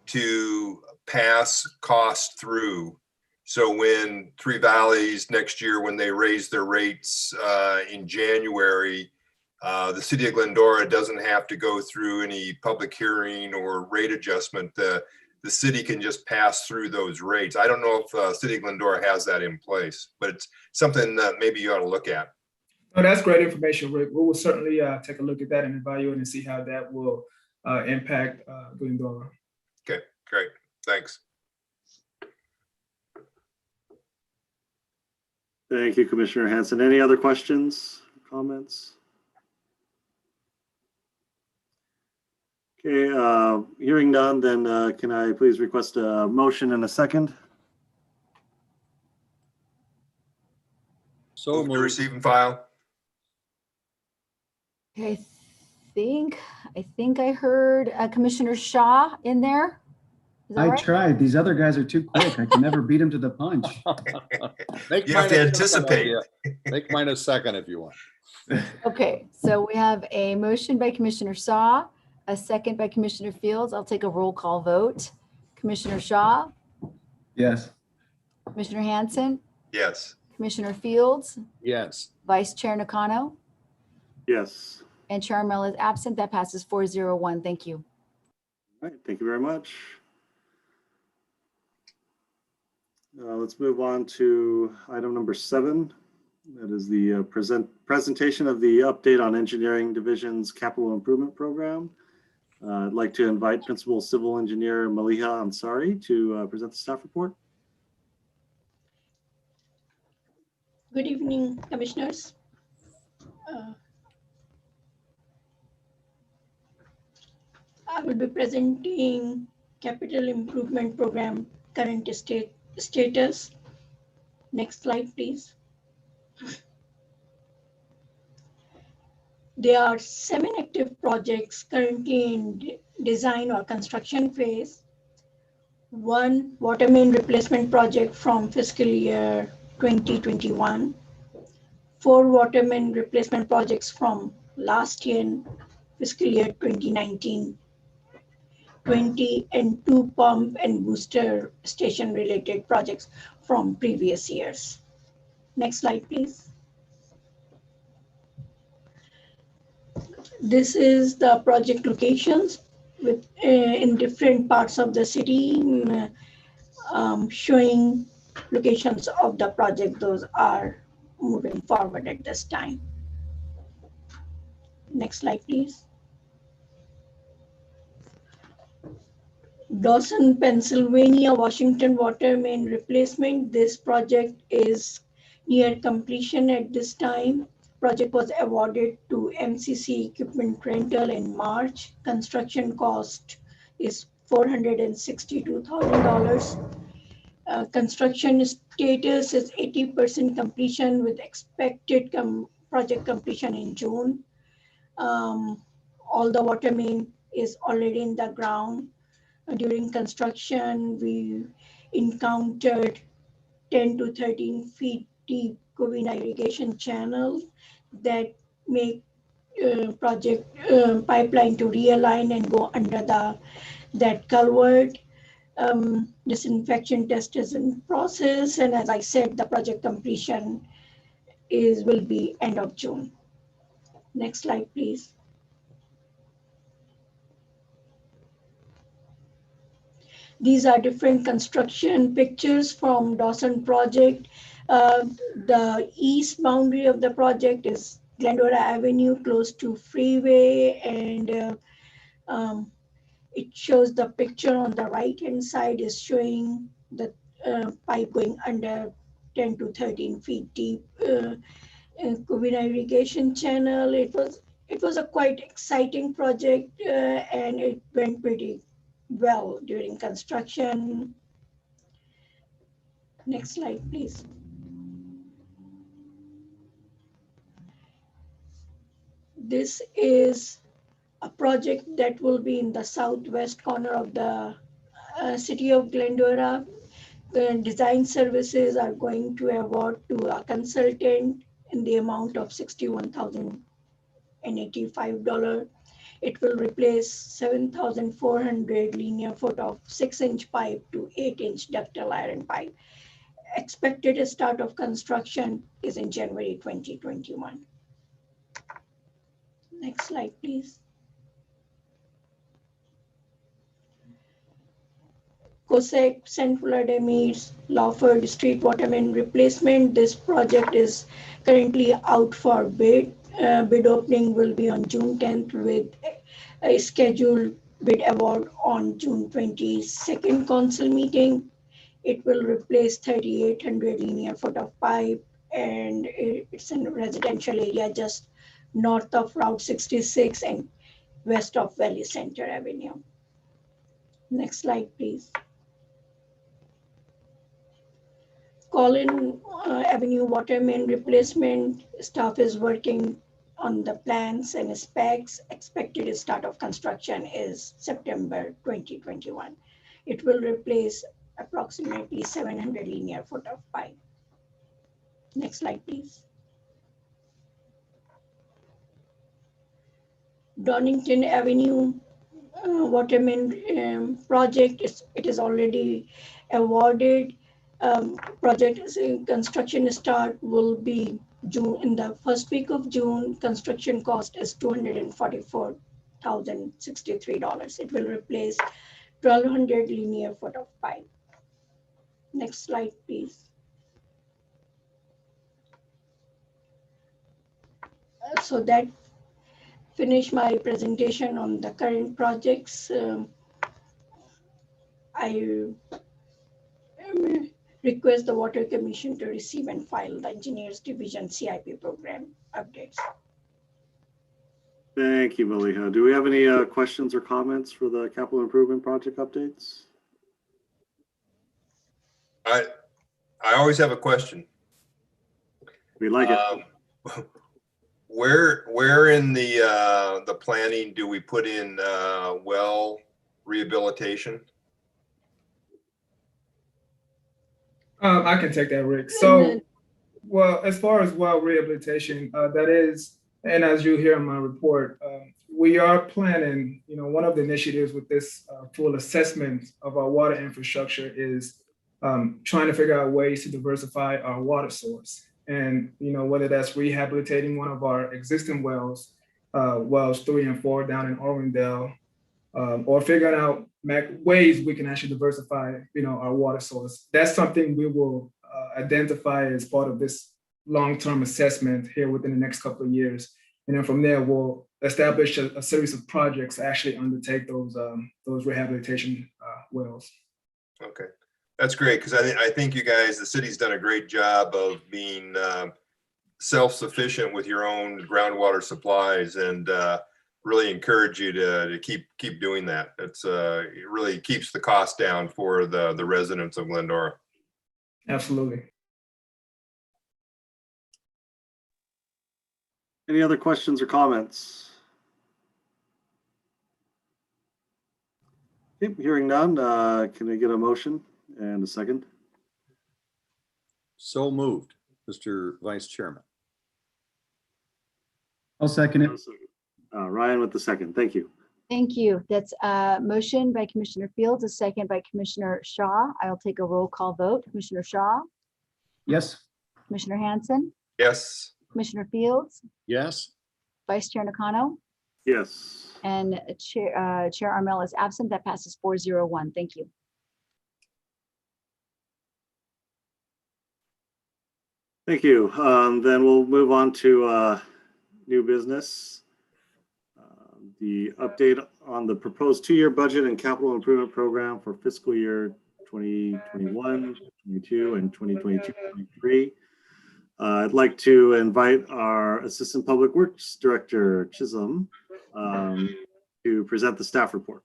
to pass costs through. So when Three Valleys next year, when they raise their rates in January, the city of Glendora doesn't have to go through any public hearing or rate adjustment. The city can just pass through those rates. I don't know if city of Glendora has that in place, but it's something that maybe you ought to look at. Oh, that's great information, Rick. We will certainly take a look at that and evaluate and see how that will impact Glendora. Okay, great. Thanks. Thank you, Commissioner Hanson. Any other questions, comments? Okay, hearing none, then can I please request a motion and a second? So Move to moved. receive and file. Okay, I think I heard Commissioner Shaw in there. Is that I right? tried. These other guys are too quick. I can never beat them to the punch. Make You have mine to a second, anticipate. Olivia. Make mine a second if you want. Okay, so we have a motion by Commissioner Shaw, a second by Commissioner Fields. I'll take a roll call vote. Commissioner Shaw, Yes. Commissioner Hanson, Yes. Commissioner Fields, Yes. Vice Chair Nakano, Yes. and Chair Armella is absent. That passes 401. Thank you. All right, thank you very much. Let's move on to item number 7. That is the presentation of the update on Engineering Division's Capital Improvement Program. I'd like to invite Principal Civil Engineer Maliha Ansari to present the staff report. Good evening, Commissioners. I will be presenting Capital Improvement Program current status. Next slide, please. There are 7 active projects currently in design or construction phase. 1 water main replacement project from fiscal year 2021. 4 water main replacement projects from last year, fiscal year 2019. 20 and 2 pump and booster station related projects from previous years. Next slide, please. This is the project locations with in different parts of the city, showing locations of the project. Those are moving forward at this time. Next slide, please. Dawson, Pennsylvania, Washington water main replacement. This project is near completion at this time. Project was awarded to MCC Equipment Rental in March. Construction cost is $462,000. Construction status is 80% completion with expected project completion in June. All the water main is already in the ground. During construction, we encountered 10 to 13 feet deep Covina irrigation channels that make project pipeline to realign and go under that culvert. Disinfection test is in process, and as I said, the project completion will be end of June. Next slide, please. These are different construction pictures from Dawson project. The east boundary of the project is Glendora Avenue, close to freeway, and it shows the picture on the right-hand side is showing the pipe going under 10 to 13 feet deep Covina irrigation channel. It was a quite exciting project, and it went pretty well during construction. Next slide, please. This is a project that will be in the southwest corner of the city of Glendora. The design services are going to award to a consultant in the amount of $61,085. It will replace 7,400 linear foot of 6-inch pipe to 8-inch ductile iron pipe. Expected start of construction is in January 2021. Next slide, please. Cossack, St. Vladimirs, Lawford Street water main replacement. This project is currently out for bid. Bid opening will be on June 10th with a scheduled bid award on June 22nd council meeting. It will replace 3,800 linear foot of pipe, and it's in a residential area just north of Route 66 and west of Valley Center Avenue. Next slide, please. Collin Avenue water main replacement. Staff is working on the plans and specs. Expected start of construction is September 2021. It will replace approximately 700 linear foot of pipe. Next slide, please. Donington Avenue water main project. It is already awarded. Project construction start will be June, in the first week of June. Construction cost is $244 $1,063. It will replace 1,200 linear foot of pipe. Next slide, please. So that finish my presentation on the current projects. I request the Water Commission to receive and file the Engineers Division CIP program updates. Thank you, Maliha. Do we have any questions or comments for the capital improvement project updates? I always have a question. We like it. Where in the planning do we put in well rehabilitation? I can take that, Rick. So, well, as far as well rehabilitation, that is, and as you hear in my report, we are planning, one of the initiatives with this full assessment of our water infrastructure is trying to figure out ways to diversify our water source. And, whether that's rehabilitating one of our existing wells, wells 3 and 4 down in Orwendale, or figuring out ways we can actually diversify, our water source. That's something we will identify as part of this long-term assessment here within the next couple of years. And then from there, we'll establish a series of projects to actually undertake those rehabilitation wells. Okay, that's great, because I think you guys, the city's done a great job of being self-sufficient with your own groundwater supplies, and really encourage you to keep doing that. It's it really keeps the cost down for the residents of Glendora. Absolutely. Any other questions or comments? Okay, hearing none, can I get a motion and a second? So moved, Mr. Vice Chairman. I'll second it. Ryan with the second. Thank you. Thank you. That's a motion by Commissioner Fields, a second by Commissioner Shaw. I'll take a roll call vote. Commissioner Shaw, Yes. Commissioner Hanson, Yes. Commissioner Fields, Yes. Vice Chair Nakano, Yes. and Chair Armel is absent. That passes 401. Thank you. Thank you. Then we'll move on to new business. The update on the proposed 2-year budget and capital improvement program for fiscal year 2021, 22, and 2022-23. I'd like to invite our Assistant Public Works Director, Chisholm, to present the staff report.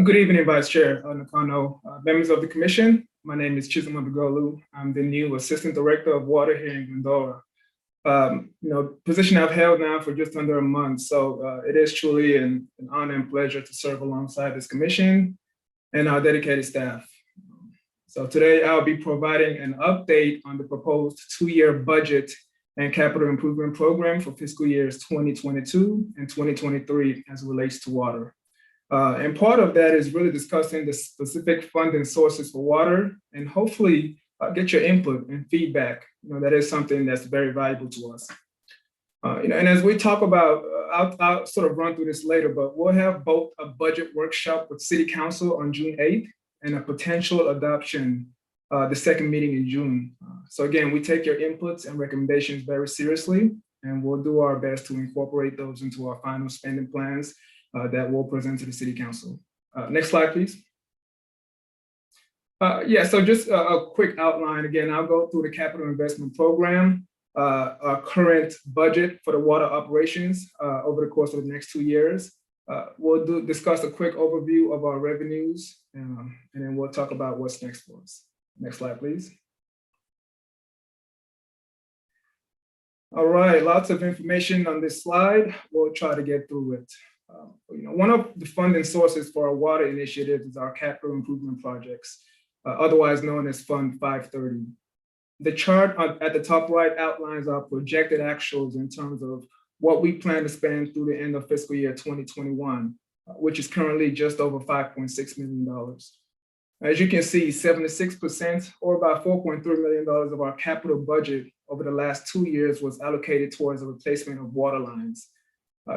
Good evening, Vice Chair Nakano, members of the Commission. My name is Chisholm Abigolu. I'm the new Assistant Director of Water here in Glendora. Position I've held now for just under a month. So it is truly an honor and pleasure to serve alongside this commission and our dedicated staff. So today I'll be providing an update on the proposed 2-year budget and capital improvement program for fiscal years 2022 and 2023 as it relates to water. And part of that is really discussing the specific funding sources for water, and hopefully get your input and feedback. That is something that's very valuable to us. And as we talk about, I'll sort of run through this later, but we'll have both a budget workshop with City Council on June 8th and a potential adoption the second meeting in June. So again, we take your inputs and recommendations very seriously, and we'll do our best to incorporate those into our final spending plans that we'll present to the City Council. Next slide, please. So just a quick outline. Again, I'll go through the capital investment program, our current budget for the water operations over the course of the next 2 years. We'll discuss a quick overview of our revenues, and then we'll talk about what's next for us. Next slide, please. All right, lots of information on this slide. We'll try to get through it. One of the funding sources for our water initiative is our capital improvement projects, otherwise known as Fund 530. The chart at the top right outlines our projected actuals in terms of what we plan to spend through the end of fiscal year 2021, which is currently just over $5.6 million. As you can see, 76%, or about $4.3 million of our capital budget over the last 2 years was allocated towards the replacement of water lines.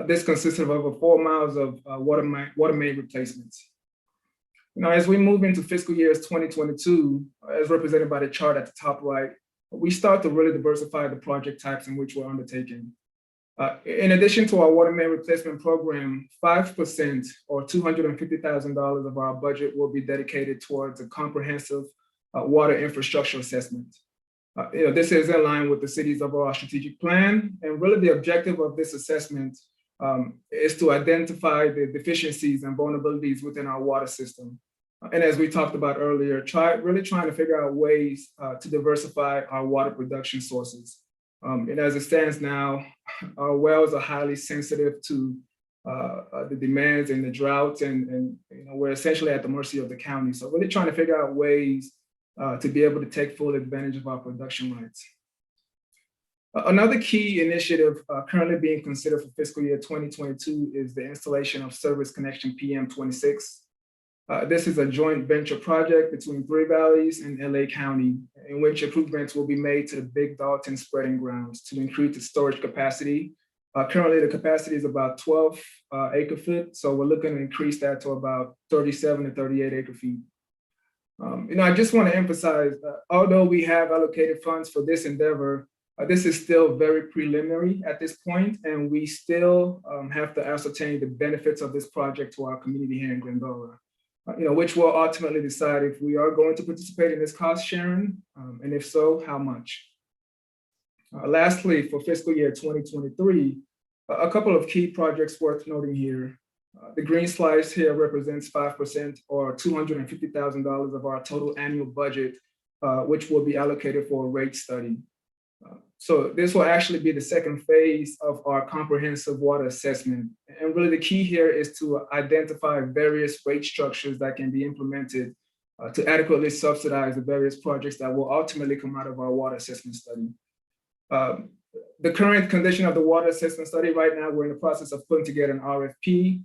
This consists of over 4 miles of water main replacements. As we move into fiscal years 2022, as represented by the chart at the top right, we start to really diversify the project types in which we're undertaking. In addition to our water main replacement program, 5% or $250,000 of our budget will be dedicated towards a comprehensive water infrastructure assessment. This is in line with the city's overall strategic plan, and really the objective of this assessment is to identify the deficiencies and vulnerabilities within our water system. And as we talked about earlier, really trying to figure out ways to diversify our water production sources. And as it stands now, our wells are highly sensitive to the demands and the droughts, and we're essentially at the mercy of the county. So really trying to figure out ways to be able to take full advantage of our production rights. Another key initiative currently being considered for fiscal year 2022 is the installation of Service Connection PM26. This is a joint venture project between Three Valleys and LA County, in which improvements will be made to the Big Dalton spreading grounds to increase the storage capacity. Currently, the capacity is about 12 acre feet, so we're looking to increase that to about 37 to 38 acre feet. I just want to emphasize, although we have allocated funds for this endeavor, this is still very preliminary at this point, and we still have to ascertain the benefits of this project to our community here in Glendora. Which will ultimately decide if we are going to participate in this cost sharing, and if so, how much. Lastly, for fiscal year 2023, a couple of key projects worth noting here. The green slice here represents 5% or $250,000 of our total annual budget, which will be allocated for a rate study. So this will actually be the second phase of our comprehensive water assessment. And really the key here is to identify various rate structures that can be implemented to adequately subsidize the various projects that will ultimately come out of our water assessment study. The current condition of the water assessment study right now, we're in the process of putting together an RFP.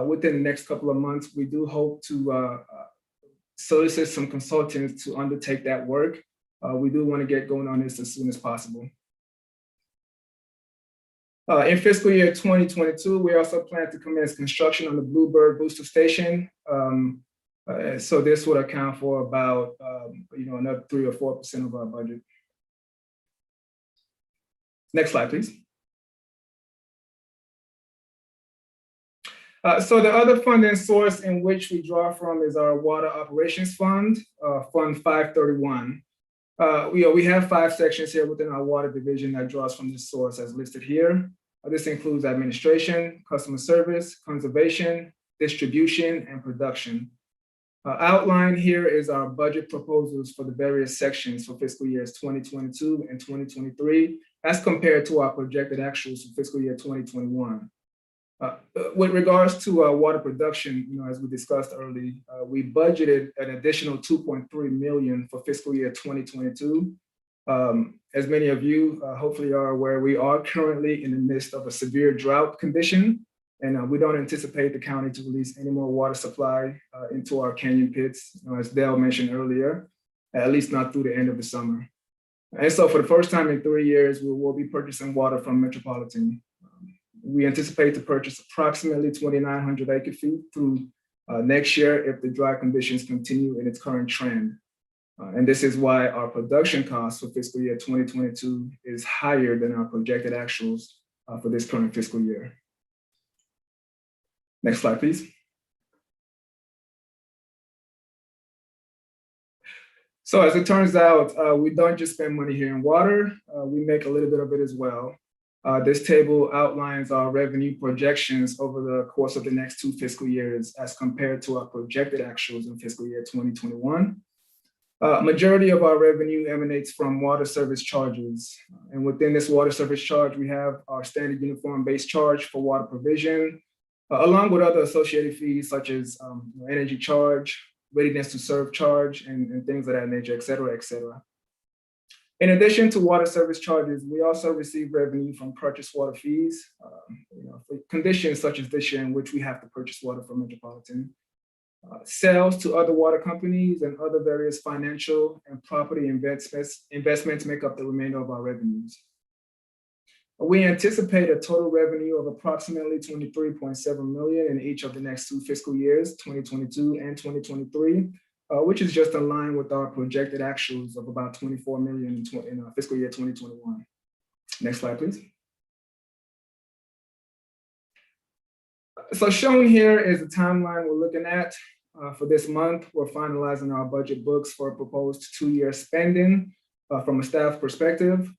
Within the next couple of months, we do hope to solicit some consultants to undertake that work. We do want to get going on this as soon as possible. In fiscal year 2022, we also plan to commence construction on the Bluebird Booster Station. So this would account for about another 3 or 4% of our budget. Next slide, please. So the other funding source in which we draw from is our Water Operations Fund, Fund 531. We have 5 sections here within our water division that draws from this source as listed here. This includes administration, customer service, conservation, distribution, and production. Outlined here is our budget proposals for the various sections for fiscal years 2022 and 2023, as compared to our projected actuals for fiscal year 2021. With regards to water production, as we discussed earlier, we budgeted an additional $2.3 million for fiscal year 2022. As many of you hopefully are aware, we are currently in the midst of a severe drought condition, and we don't anticipate the county to release any more water supply into our canyon pits, as Dale mentioned earlier, at least not through the end of the summer. And so for the first time in 3 years, we will be purchasing water from Metropolitan. We anticipate to purchase approximately 2,900 acre feet through next year if the dry conditions continue in its current trend. And this is why our production costs for fiscal year 2022 is higher than our projected actuals for this current fiscal year. Next slide, please. So as it turns out, we don't just spend money here in water, we make a little bit of it as well. This table outlines our revenue projections over the course of the next 2 fiscal years as compared to our projected actuals in fiscal year 2021. Majority of our revenue emanates from water service charges. And within this water service charge, we have our standard uniform base charge for water provision, along with other associated fees such as energy charge, readiness to serve charge, and things of that nature, et cetera, et cetera. In addition to water service charges, we also receive revenue from purchased water fees, for conditions such as this year in which we have to purchase water from Metropolitan. Sales to other water companies and other various financial and property investments make up the remainder of our revenues. We anticipate a total revenue of approximately 23.7 million in each of the next 2 fiscal years, 2022 and 2023, which is just in line with our projected actuals of about 24 million in fiscal year 2021. Next slide, please. So shown here is the timeline we're looking at. For this month, we're finalizing our budget books for proposed 2-year spending from a staff perspective.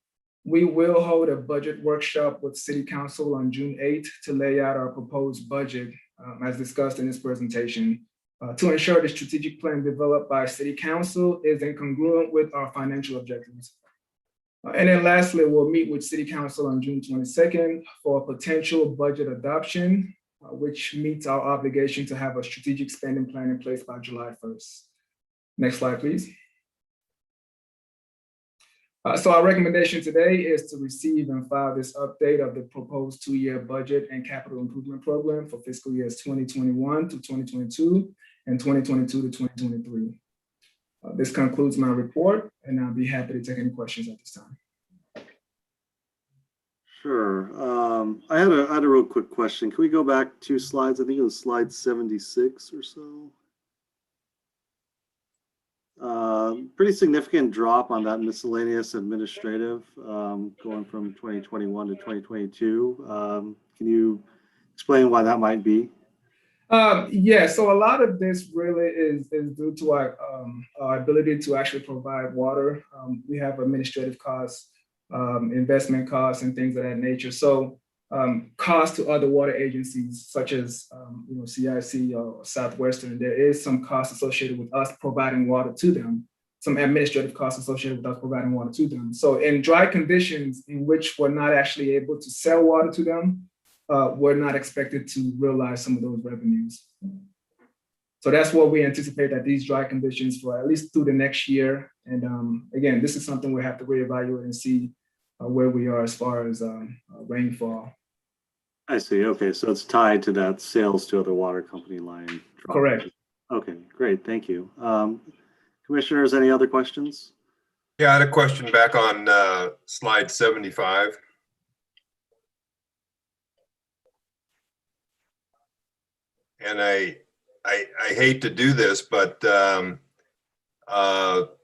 We will hold a budget workshop with City Council on June 8th to lay out our proposed budget as discussed in this presentation to ensure the strategic plan developed by City Council is incongruent with our financial objectives. And then lastly, we'll meet with City Council on June 22nd for a potential budget adoption, which meets our obligation to have a strategic spending plan in place by July 1st. Next slide, please. So our recommendation today is to receive and file this update of the proposed 2-year budget and capital improvement program for fiscal years 2021 to 2022 and 2022 to 2023. This concludes my report, and I'll be happy to take any questions at this time. Sure. I had a real quick question. Can we go back 2 slides? I think it was slide 76 or so. Pretty significant drop on that miscellaneous administrative going from 2021 to 2022. Can you explain why that might be? Yeah, so a lot of this really is due to our ability to actually provide water. We have administrative costs, investment costs, and things of that nature. So costs to other water agencies, such as CIC or Southwestern, there is some cost associated with us providing water to them, some administrative costs associated with us providing water to them. So in dry conditions in which we're not actually able to sell water to them, we're not expected to realize some of those revenues. So that's what we anticipate, that these dry conditions for at least through the next year. And again, this is something we have to reevaluate and see where we are as far as rainfall. I see. Okay, so it's tied to that sales to other water company line drop. Correct. Okay, great. Thank you. Commissioners, any other questions? Yeah, I had a question back on slide 75. And I hate to do this, but the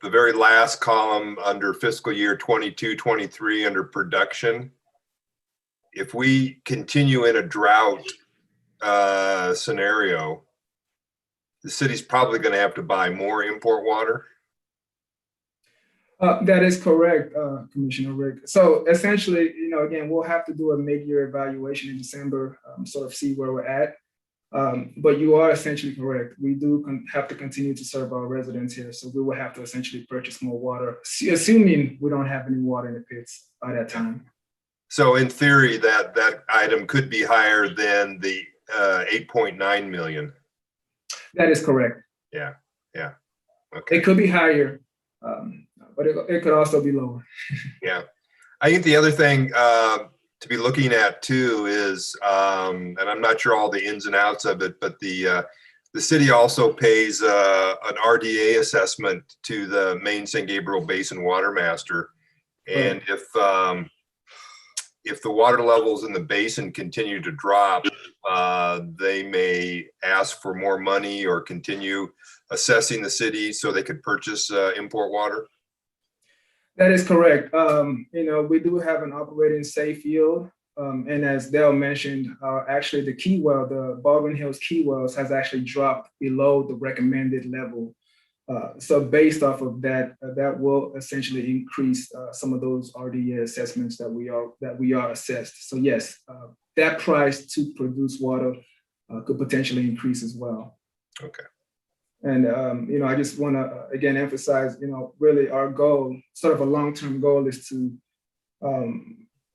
very last column under fiscal year 22-23 under production, if we continue in a drought scenario, the city's probably going to have to buy more import water. That is correct, Commissioner Rick. So essentially, again, we'll have to do a mid-year evaluation in December, sort of see where we're at. But you are essentially correct. We do have to continue to serve our residents here. So we will have to essentially purchase more water, assuming we don't have any water in the pits by that time. So in theory, that item could be higher than the 8.9 million. That is correct. Yeah. Okay. It could be higher, but it could also be lower. Yeah. I think the other thing to be looking at too is, and I'm not sure all the ins and outs of it, but the city also pays an RDA assessment to the main San Gabriel Basin Water Master. And if the water levels in the basin continue to drop, they may ask for more money or continue assessing the city so they could purchase import water. That is correct. We do have an operating safe yield. And as Dale mentioned, actually the key well, the Baldwin Hills key wells has actually dropped below the recommended level. So based off of that, that will essentially increase some of those RDA assessments that we are assessed. So yes, that price to produce water could potentially increase as well. Okay. And I just want to again emphasize, really our goal, sort of a long-term goal, is to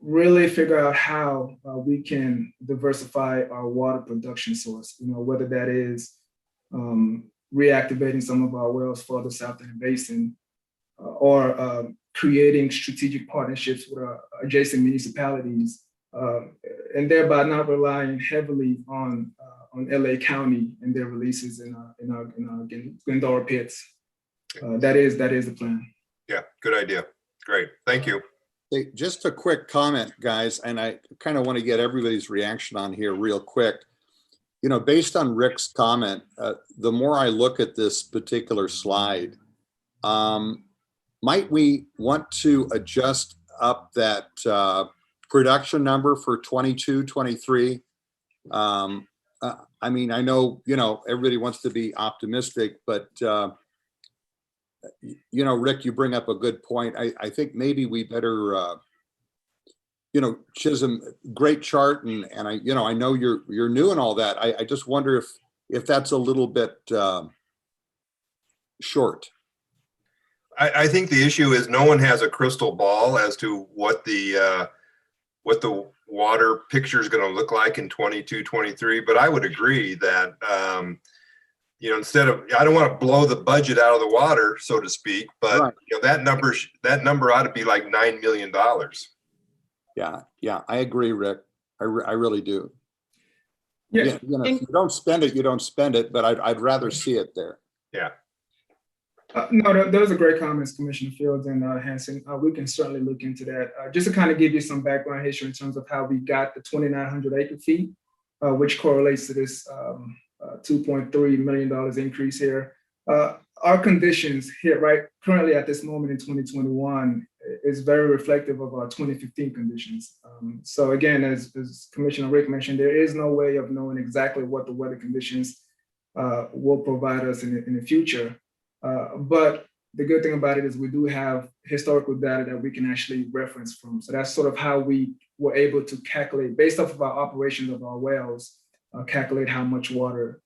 really figure out how we can diversify our water production source. Whether that is reactivating some of our wells further south in the basin, or creating strategic partnerships with adjacent municipalities, and thereby not relying heavily on LA County and their releases in our Glendora pits. That is the plan. Yeah, good idea. Great, thank you. Hey, just a quick comment, guys, and I kind of want to get everybody's reaction on here real quick. You know, based on Rick's comment, the more I look at this particular slide, might we want to adjust up that production number for 22, 23? I mean, I know, you know, everybody wants to be optimistic, but you know, Rick, you bring up a good point. I think maybe we better, you know, Chisholm, great chart, and I, you know, I know you're new and all that. I just wonder if that's a little bit short. I think the issue is no one has a crystal ball as to what the water picture is going to look like in 22, 23. But I would agree that, you know, instead of, I don't want to blow the budget out of the water, so to speak, but Right. you know, that number ought to be like $9 million. Yeah, I agree, Rick. I really do. Yeah. Yeah, you know, if you don't spend it, you don't spend it, but I'd rather see it there. Yeah. No, those are great comments, Commissioner Fields and Hanson. We can certainly look into that. Just to kind of give you some background history in terms of how we got the 2,900 acre feet, which correlates to this $2.3 million increase here. Our conditions here, right, currently at this moment in 2021 is very reflective of our 2015 conditions. So again, as Commissioner Rick mentioned, there is no way of knowing exactly what the weather conditions will provide us in the future. But the good thing about it is we do have historical data that we can actually reference from. So that's sort of how we were able to calculate, based off of our operations of our wells, calculate how much water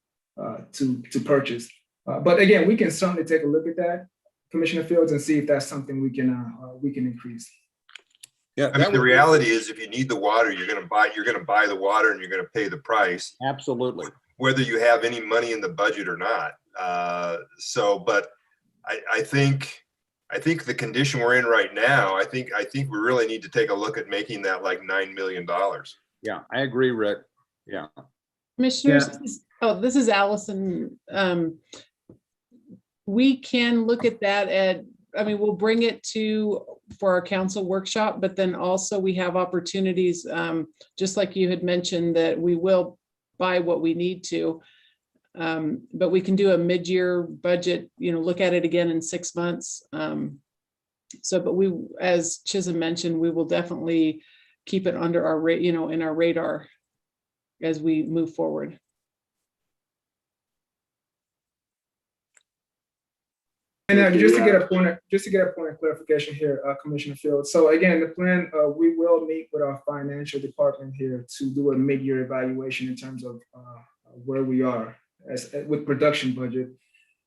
to purchase. But again, we can certainly take a look at that, Commissioner Fields, and see if that's something we can increase. Yeah, I mean, the reality is, if you need the water, you're going to buy the water, and you're going to pay the price. Absolutely. Whether you have any money in the budget or not. But I think the condition we're in right now, I think we really need to take a look at making that like $9 million. Yeah, I agree, Rick. Yeah. Commissioners, this is Allison. We can look at that I mean, we'll bring it for our council workshop, but then also we have opportunities, just like you had mentioned, that we will buy what we need to. But we can do a mid-year budget, you know, look at it again in 6 months. But we, as Chisholm mentioned, we will definitely keep it under our in our radar as we move forward. And just to get a point of clarification here, Commissioner Fields. So again, the plan, we will meet with our financial department here to do a mid-year evaluation in terms of where we are with production budget.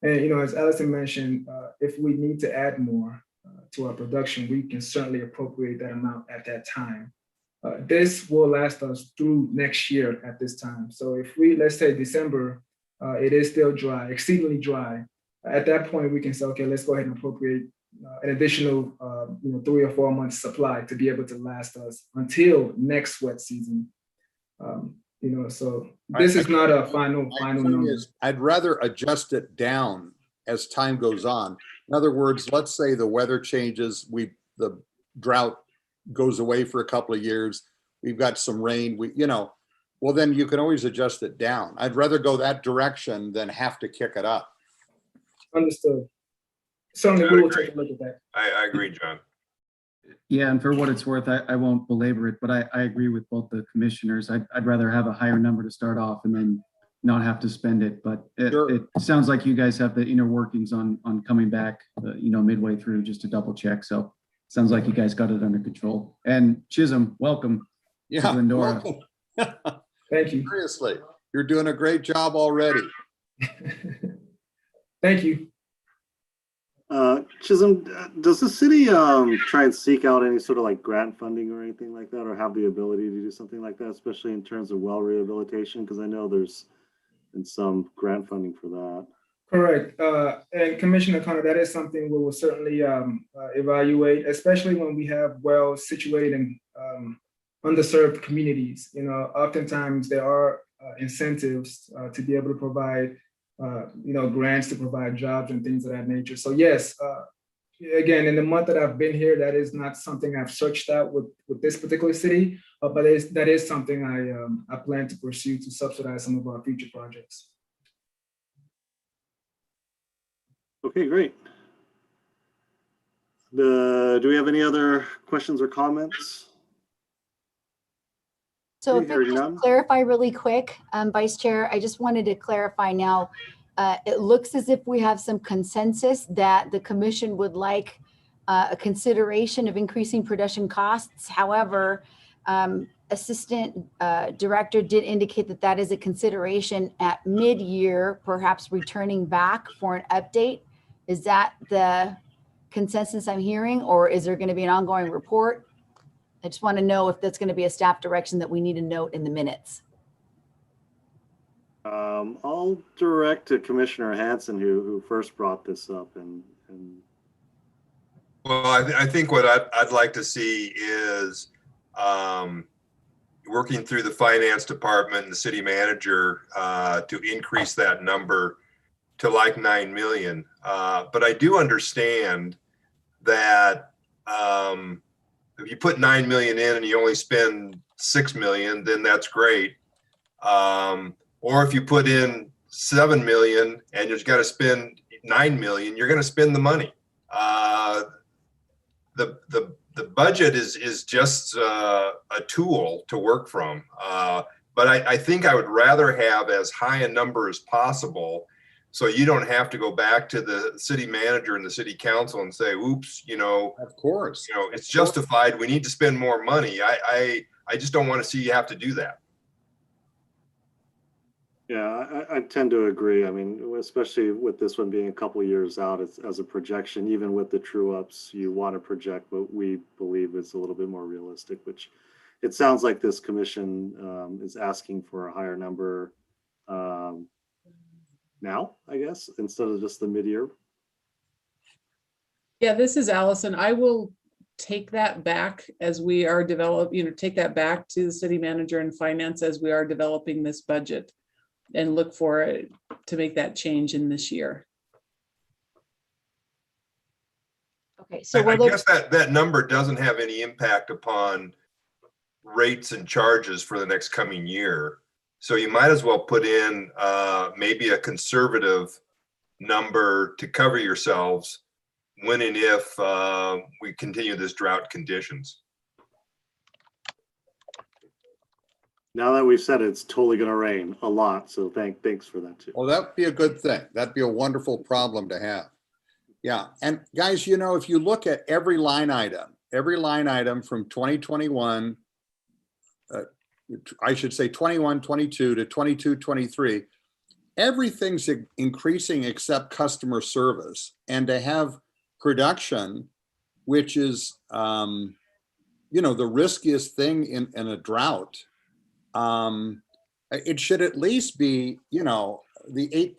And you know, as Allison mentioned, if we need to add more to our production, we can certainly appropriate that amount at that time. This will last us through next year at this time. So if let's say December, it is still dry, exceedingly dry. At that point, we can say, okay, let's go ahead and appropriate an additional 3 or 4 months supply to be able to last us until next wet season. So this is not a final number. I'd rather adjust it down as time goes on. In other words, let's say the weather changes, the drought goes away for a couple of years, we've got some rain, well, then you can always adjust it down. I'd rather go that direction than have to kick it up. Understood. Certainly, we will take a look at that. I agree, John. Yeah, and for what it's worth, I won't belabor it, but I agree with both the commissioners. I'd rather have a higher number to start off and then not have to spend it. But it sounds like you guys have the inner workings on coming back, midway through just to double check. So sounds like you guys got it under control. And Chisholm, welcome. Yeah, to Glendora. Thank you. Seriously, you're doing a great job already. Thank you. Chisholm, does the city try and seek out any sort of like grant funding or anything like that, or have the ability to do something like that, especially in terms of well rehabilitation? Because I know there's been some grant funding for that. Correct. And Commissioner Connor, that is something we will certainly evaluate, especially when we have wells situated in underserved communities. Oftentimes there are incentives to be able to provide grants to provide jobs and things of that nature. So yes, again, in the month that I've been here, that is not something I've searched out with this particular city, but that is something I plan to pursue to subsidize some of our future projects. Okay, great. Do we have any other questions or comments? So Okay, if I hearing could none. clarify really quick, Vice Chair, I just wanted to clarify now. It looks as if we have some consensus that the commission would like a consideration of increasing production costs. However, Assistant Director did indicate that that is a consideration at mid-year, perhaps returning back for an update. Is that the consensus I'm hearing, or is there going to be an ongoing report? I just want to know if that's going to be a staff direction that we need to note in the minutes. I'll direct to Commissioner Hanson, who first brought this up, and Well, I think what I'd like to see is working through the finance department and the city manager to increase that number to like 9 million. But I do understand that if you put 9 million in and you only spend 6 million, then that's great. Or if you put in 7 million and you've got to spend 9 million, you're going to spend the money. The budget is just a tool to work from. But I think I would rather have as high a number as possible, so you don't have to go back to the city manager and the city council and say, oops, Of course. it's justified. We need to spend more money. I just don't want to see you have to do that. yeah, I tend to agree. I mean, especially with this one being a couple of years out, it's as a projection, even with the true ups, you want to project what we believe is a little bit more realistic, which it sounds like this commission is asking for a higher number now, I guess, instead of just the mid-year. Yeah, this is Allison. I will take that back as we are take that back to the city manager and finance as we are developing this budget, and look for it to make that change in this year. Okay, so I guess that number doesn't have any impact upon rates and charges for the next coming year. So you might as well put in maybe a conservative number to cover yourselves when and if we continue this drought conditions. Now that we've said it's totally going to rain a lot, so thanks for that too. Well, that'd be a good thing. That'd be a wonderful problem to have. Yeah. And guys, if you look at every line item from 2021, I should say 21, 22 to 22, 23, everything's increasing except customer service. And to have production, which is, the riskiest thing in a drought, it should at least be, the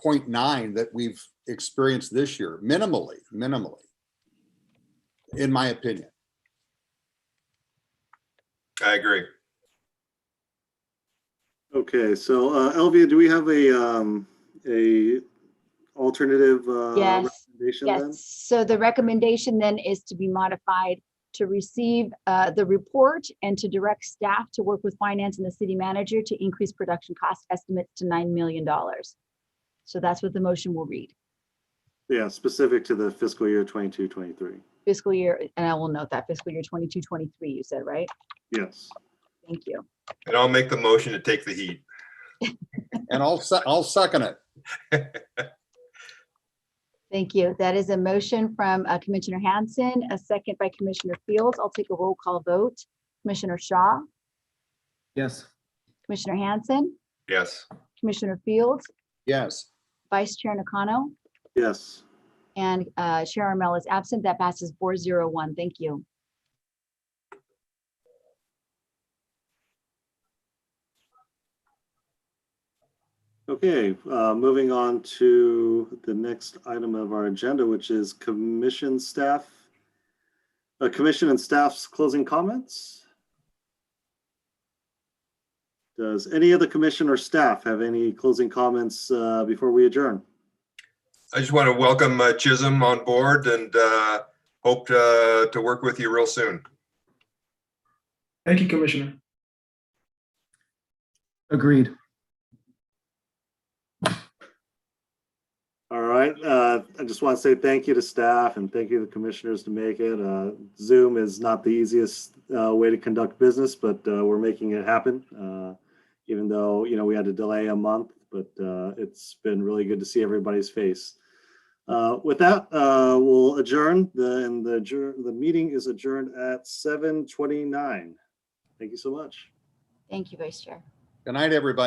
8.9 that we've experienced this year, minimally, in my opinion. I agree. Okay, so Elvia, do we have a alternative Yes, recommendation yes. then? So the recommendation then is to be modified to receive the report and to direct staff to work with finance and the city manager to increase production cost estimates to $9 million. So that's what the motion will read. Yeah, specific to the fiscal year 22-23. Fiscal year, and I will note that fiscal year 22-23, you said, right? Yes. Thank you. And I'll make the motion to take the heat. And I'll second it. Thank you. That is a motion from Commissioner Hanson, a second by Commissioner Fields. I'll take a roll call vote. Commissioner Shaw, Yes. Commissioner Hanson, Yes. Commissioner Fields, Yes. Vice Chair Nakano, Yes. and Chair Armel is absent. That passes 4-0-1. Thank you. Okay, moving on to the next item of our agenda, which is commission and staff's closing comments. Does any of the commission or staff have any closing comments before we adjourn? I just want to welcome Chisholm on board, and Hope to work with you real soon. Thank you, Commissioner. Agreed. All right, I just want to say thank you to staff and thank you to the commissioners to make it. Zoom is not the easiest way to conduct business, but we're making it happen. Even though, you know, we had to delay a month, but it's been really good to see everybody's face. With that, we'll adjourn. The meeting is adjourned at 7:29. Thank you so much. Thank you, Vice Chair. Good night, everybody.